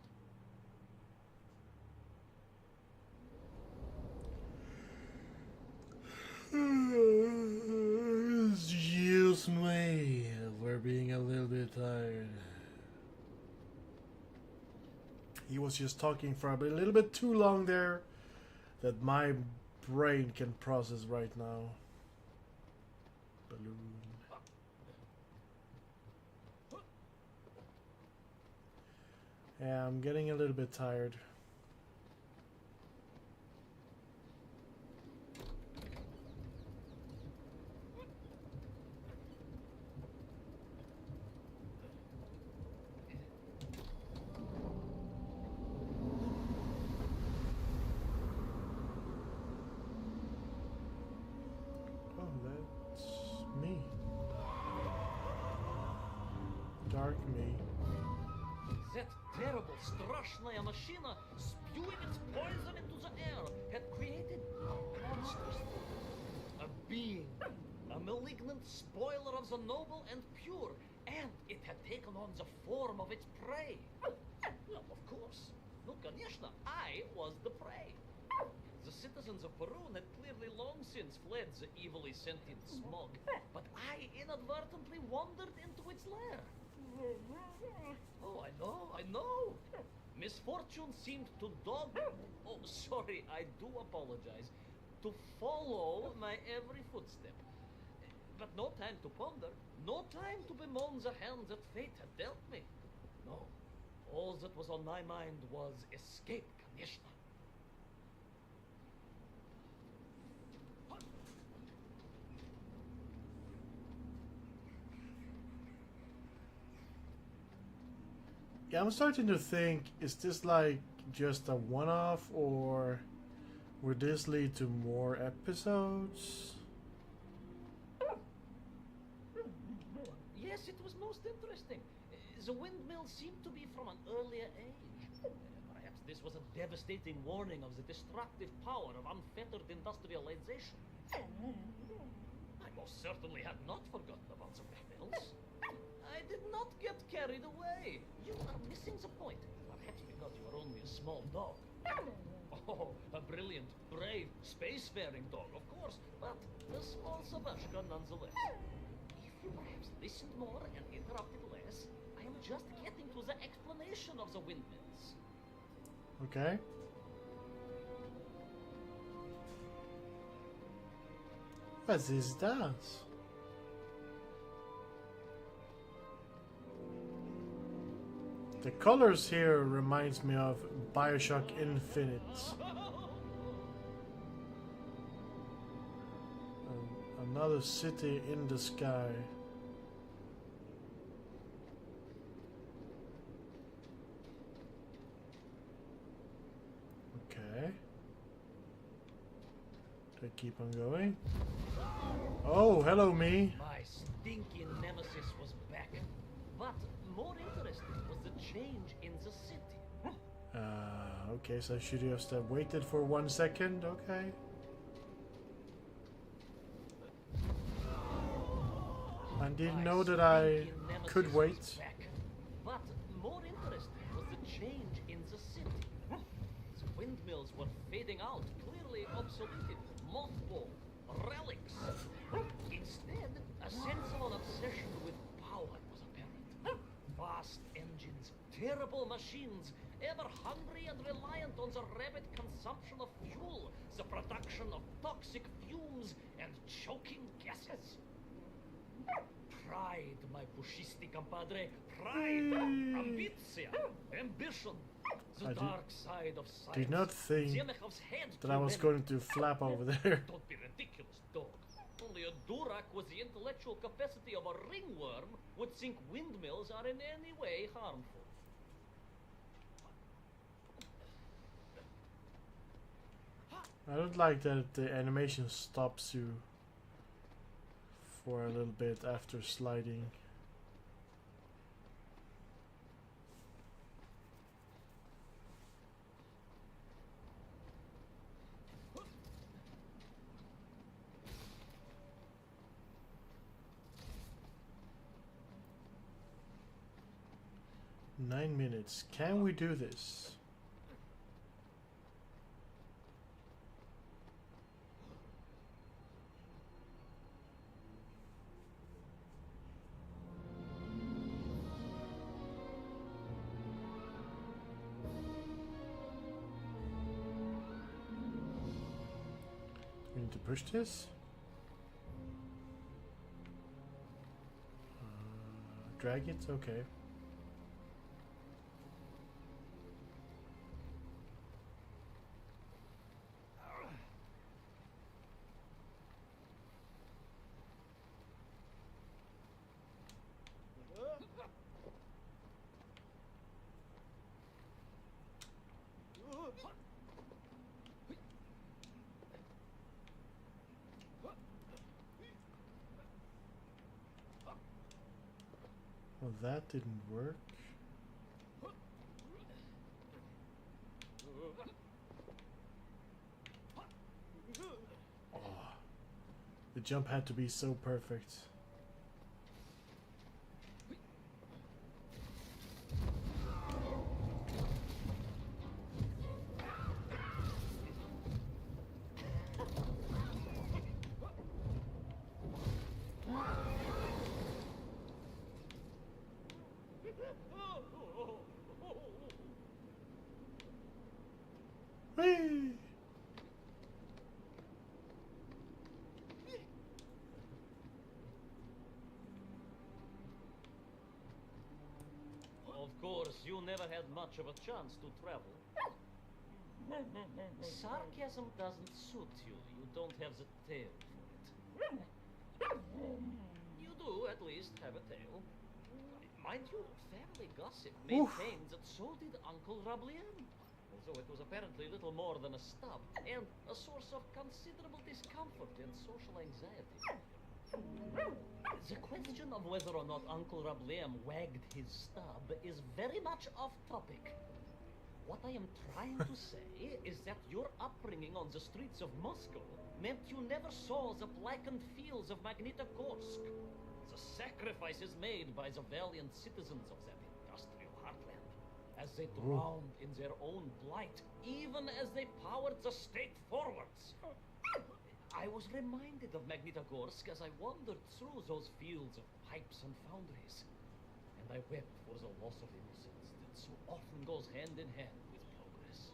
Excuse me, we're being a little bit tired. He was just talking for a little bit too long there that my brain can process right now. Balloon. Yeah, I'm getting a little bit tired. Dark me. That terrible Strashnaya machina spewing its poison into the air had created a monstrous thing. A being. A malignant spoiler of the noble and pure. And it had taken on the form of its prey. Well, of course. No, конечно, I was the prey. The citizens of Peru had clearly long since fled the evilly sentient smog. But I inadvertently wandered into its lair. Oh, I know. Misfortune seemed to dog... Oh, sorry, I do apologize. To follow my every footstep. But no time to ponder. No time to bemoan the hand that fate had dealt me. No. All that was on my mind was escape, конечно. Yeah, I'm starting to think, is this like just a one-off, or would this lead to more episodes? Yes, it was most interesting. The windmill seemed to be from an earlier age. Perhaps this was a devastating warning of the destructive power of unfettered industrialization. I most certainly had not forgotten about the windmills. I did not get carried away. You are missing the point. Perhaps because you are only a small dog. Oh, a brilliant, brave, spacefaring dog, of course, but a small Savashka nonetheless. If you perhaps listened more and interrupted less, I am just getting to the explanation of the windmills. Okay. What is that? The colors here reminds me of BioShock Infinite. Another city in the sky. Okay. Do I keep on going? Oh, hello me. My stinking nemesis was back. But more interesting was the change in the city. Okay, so I should just have waited for 1 second, okay. I didn't know that I could wait. But more interesting was the change in the city. The windmill were fading out, clearly obsoleted, mothballed, relics. Instead, a sense of an obsession with power was apparent. Vast engines, terrible machines, ever hungry and reliant on the rapid consumption of fuel, the production of toxic fumes and choking gases. Pride, my pushisti compadre, pride, ambitia, ambition, the dark side of science. Did not think Zemechov's head that I was going to flap over there. Don't be ridiculous, dog. Only a Durak with the intellectual capacity of a ringworm would think windmills are in any way harmful. I don't like that the animation stops you for a little bit after sliding. Nine minutes. Can we do this? We need to push this. Drag it? Okay. Well, that didn't work. Oh, the jump had to be so perfect. Whee! Of course, you never had much of a chance to travel. Sarcasm doesn't suit you. You don't have the tail for it. You do, at least, have a tail. Mind you, family gossip maintains that so did Uncle Rablien. Although it was apparently little more than a stub, and a source of considerable discomfort and social anxiety. The question of whether or not Uncle Rabliem wagged his stub is very much off topic. What I am trying to say is that your upbringing on the streets of Moscow meant you never saw the blackened fields of Magnitogorsk, the sacrifices made by the valiant citizens of that industrial heartland, as they drowned in their own blight, even as they powered the state forwards. I was reminded of Magnitogorsk as I wandered through those fields of pipes and foundries, and I wept for the loss of innocence that so often goes hand in hand with progress.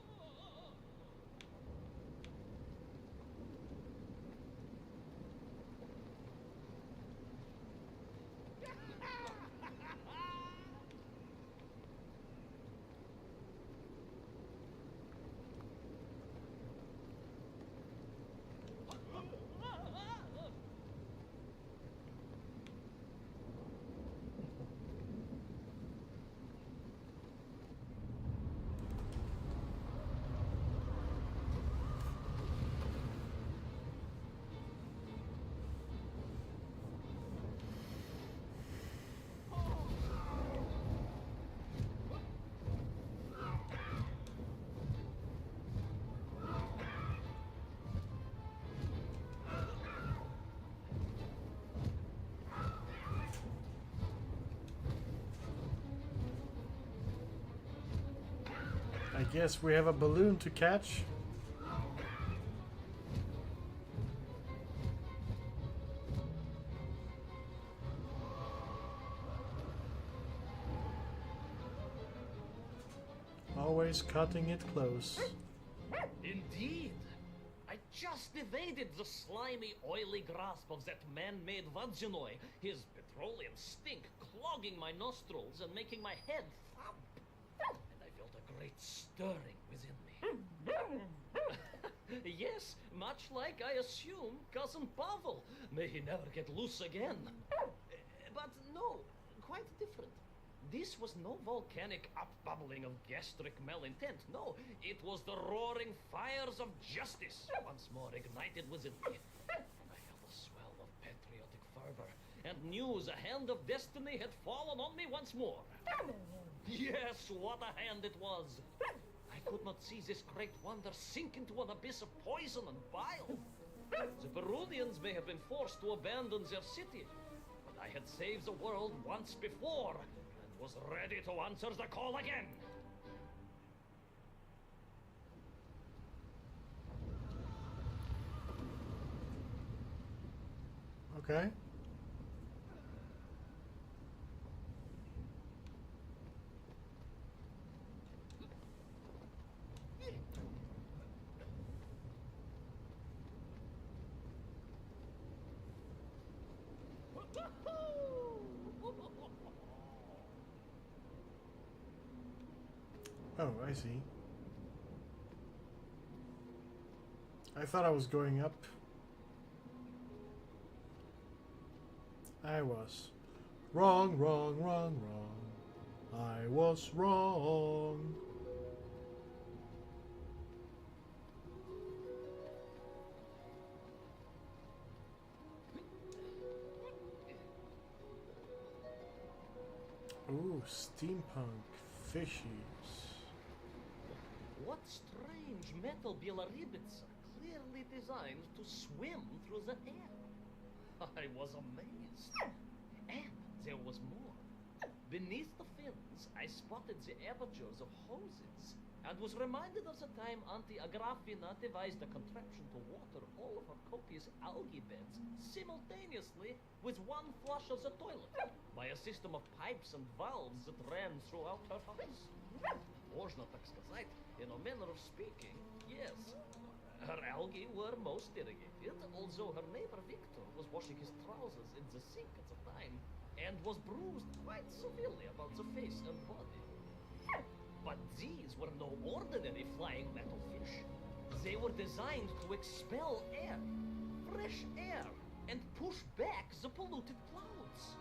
I guess we have a balloon to catch. Always cutting it close. Indeed. I just evaded the slimy, oily grasp of that man-made Vadzinoy, his petroleum stink clogging my nostrils and making my head thump. And I felt a great stirring within me. Yes, much like I assume Cousin Pavel. May he never get loose again. But no, quite different. This was no volcanic upbubbling of gastric malintent. No, it was the roaring fires of justice once more ignited within me. And I felt a swell of patriotic fervor and knew the hand of destiny had fallen on me once more. Yes, what a hand it was. I could not see this great wonder sink into an abyss of poison and bile. The Peruvians may have been forced to abandon their city, but I had saved the world once before, was ready to answer the call again. Okay. Oh, I see. I thought I was going up. I was wrong, wrong, wrong, wrong. I was wrong. Ooh, steampunk fishies. What strange metal Bielaribits are clearly designed to swim through the air. I was amazed. And there was more. Beneath the fins, I spotted the apertures of hoses and was reminded of the time Auntie Agrafina devised a contraption to water all of her copious algae beds simultaneously with one flush of the toilet by a system of pipes and valves that ran throughout her house. Можно так сказать, in a manner of speaking, yes. Her algae were most irrigated, although her neighbor Victor was washing his trousers in the sink at the time and was bruised quite severely about the face and body. But these were no ordinary flying metal fish. They were designed to expel air, fresh air, and push back the polluted clouds.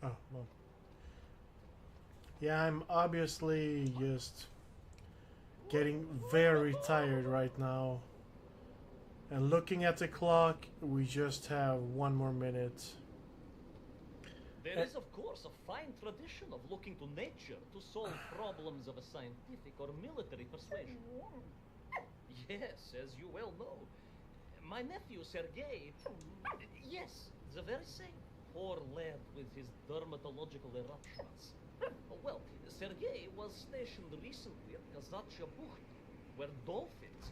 Oh, well. Yeah, I'm obviously just getting very tired right now. And looking at the clock, we just have one more minute. There is, of course, a fine tradition of looking to nature to solve problems of a scientific or military persuasion. Yes, as you well know. My nephew, Sergei... Yes, the very same. Poor lad with his dermatological eruptions. Well, Sergei was stationed recently at Kazachya Bucht, where dolphins...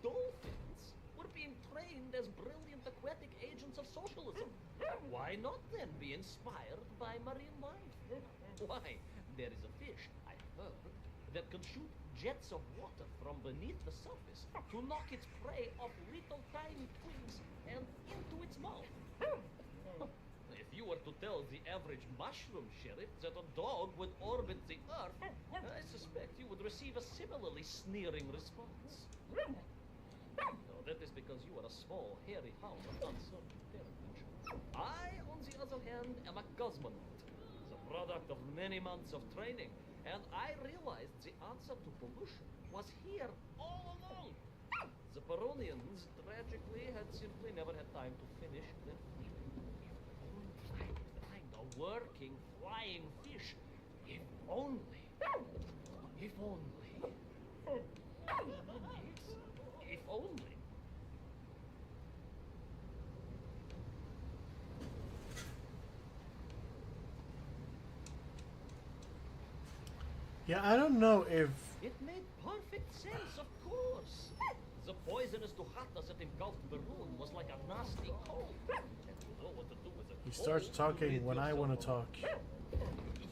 dolphins were being trained as brilliant aquatic agents of socialism. Why not then be inspired by marine life? Why, there is a fish, I've heard, that can shoot jets of water from beneath the surface to knock its prey off little tiny twigs and into its mouth. If you were to tell the average mushroom sheriff that a dog would orbit the earth, I suspect you would receive a similarly sneering response. No, that is because you are a small, hairy hound of uncertain parentage. I, on the other hand, am a cosmonaut, the product of many months of training, and I realized the answer to pollution was here all along. The Peronians, tragically, had simply never had time to finish their feeding. If I could find a working, flying fish, if only. If only. Yes, if only. Yeah, I don't know if... It made perfect sense, of course. The poisonous Duhatas that engulfed the room was like a nasty cold. And you know what to do with it. He starts talking when I want to talk.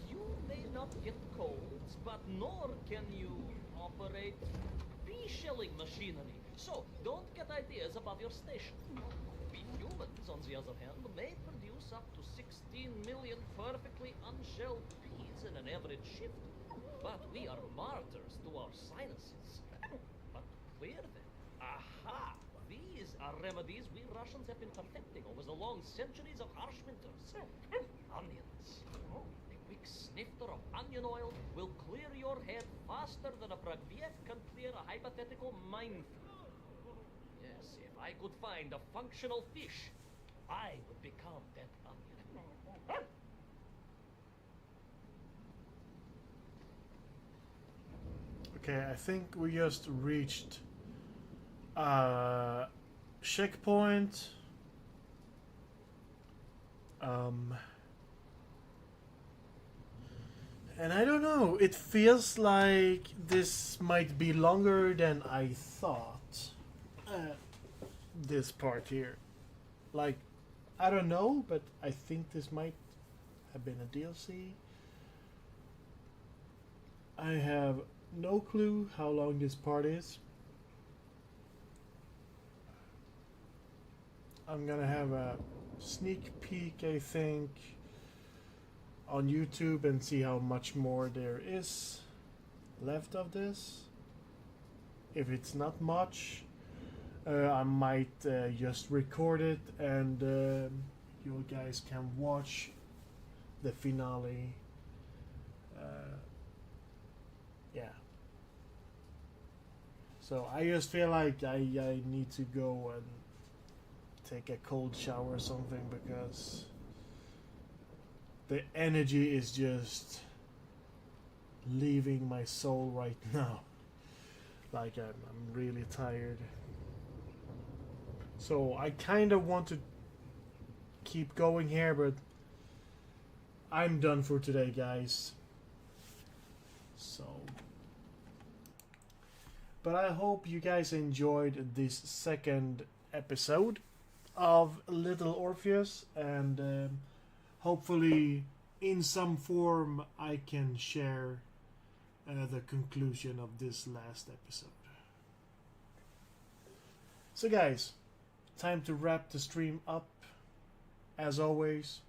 You may not get colds, but nor can you operate bee-shelling machinery. So, don't get ideas above your station. We humans, on the other hand, may produce up to 16 million perfectly unshelled bees in an average shift. But we are martyrs to our sinuses. But to clear them, aha! These are remedies we Russians have been perfecting over the long centuries of harsh winters. Onions. A quick snifter of onion oil will clear your head faster than a Pragviev can clear a hypothetical minefield. Yes, if I could find a functional fish, I would become that onion. Okay, I think we just reached checkpoint. And I don't know, it feels like this might be longer than I thought. This part here. Like, I don't know, but I think this might have been a DLC. I have no clue how long this part is. I'm gonna have a sneak peek, I think, on YouTube and see how much more there is left of this. If it's not much, I might just record it and you guys can watch the finale. Yeah. So I just feel like I need to go and take a cold shower or something because the energy is just leaving my soul right now. Like I'm really tired. So I kind of want to keep going here, but I'm done for today, guys. So, but I hope you guys enjoyed this second episode of Little Orpheus, and hopefully in some form I can share the conclusion of this last episode. So guys, time to wrap the stream up. As always,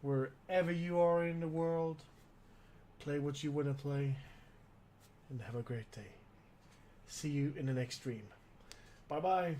wherever you are in the world, play what you want to play, and have a great day. See you in the next stream. Bye bye.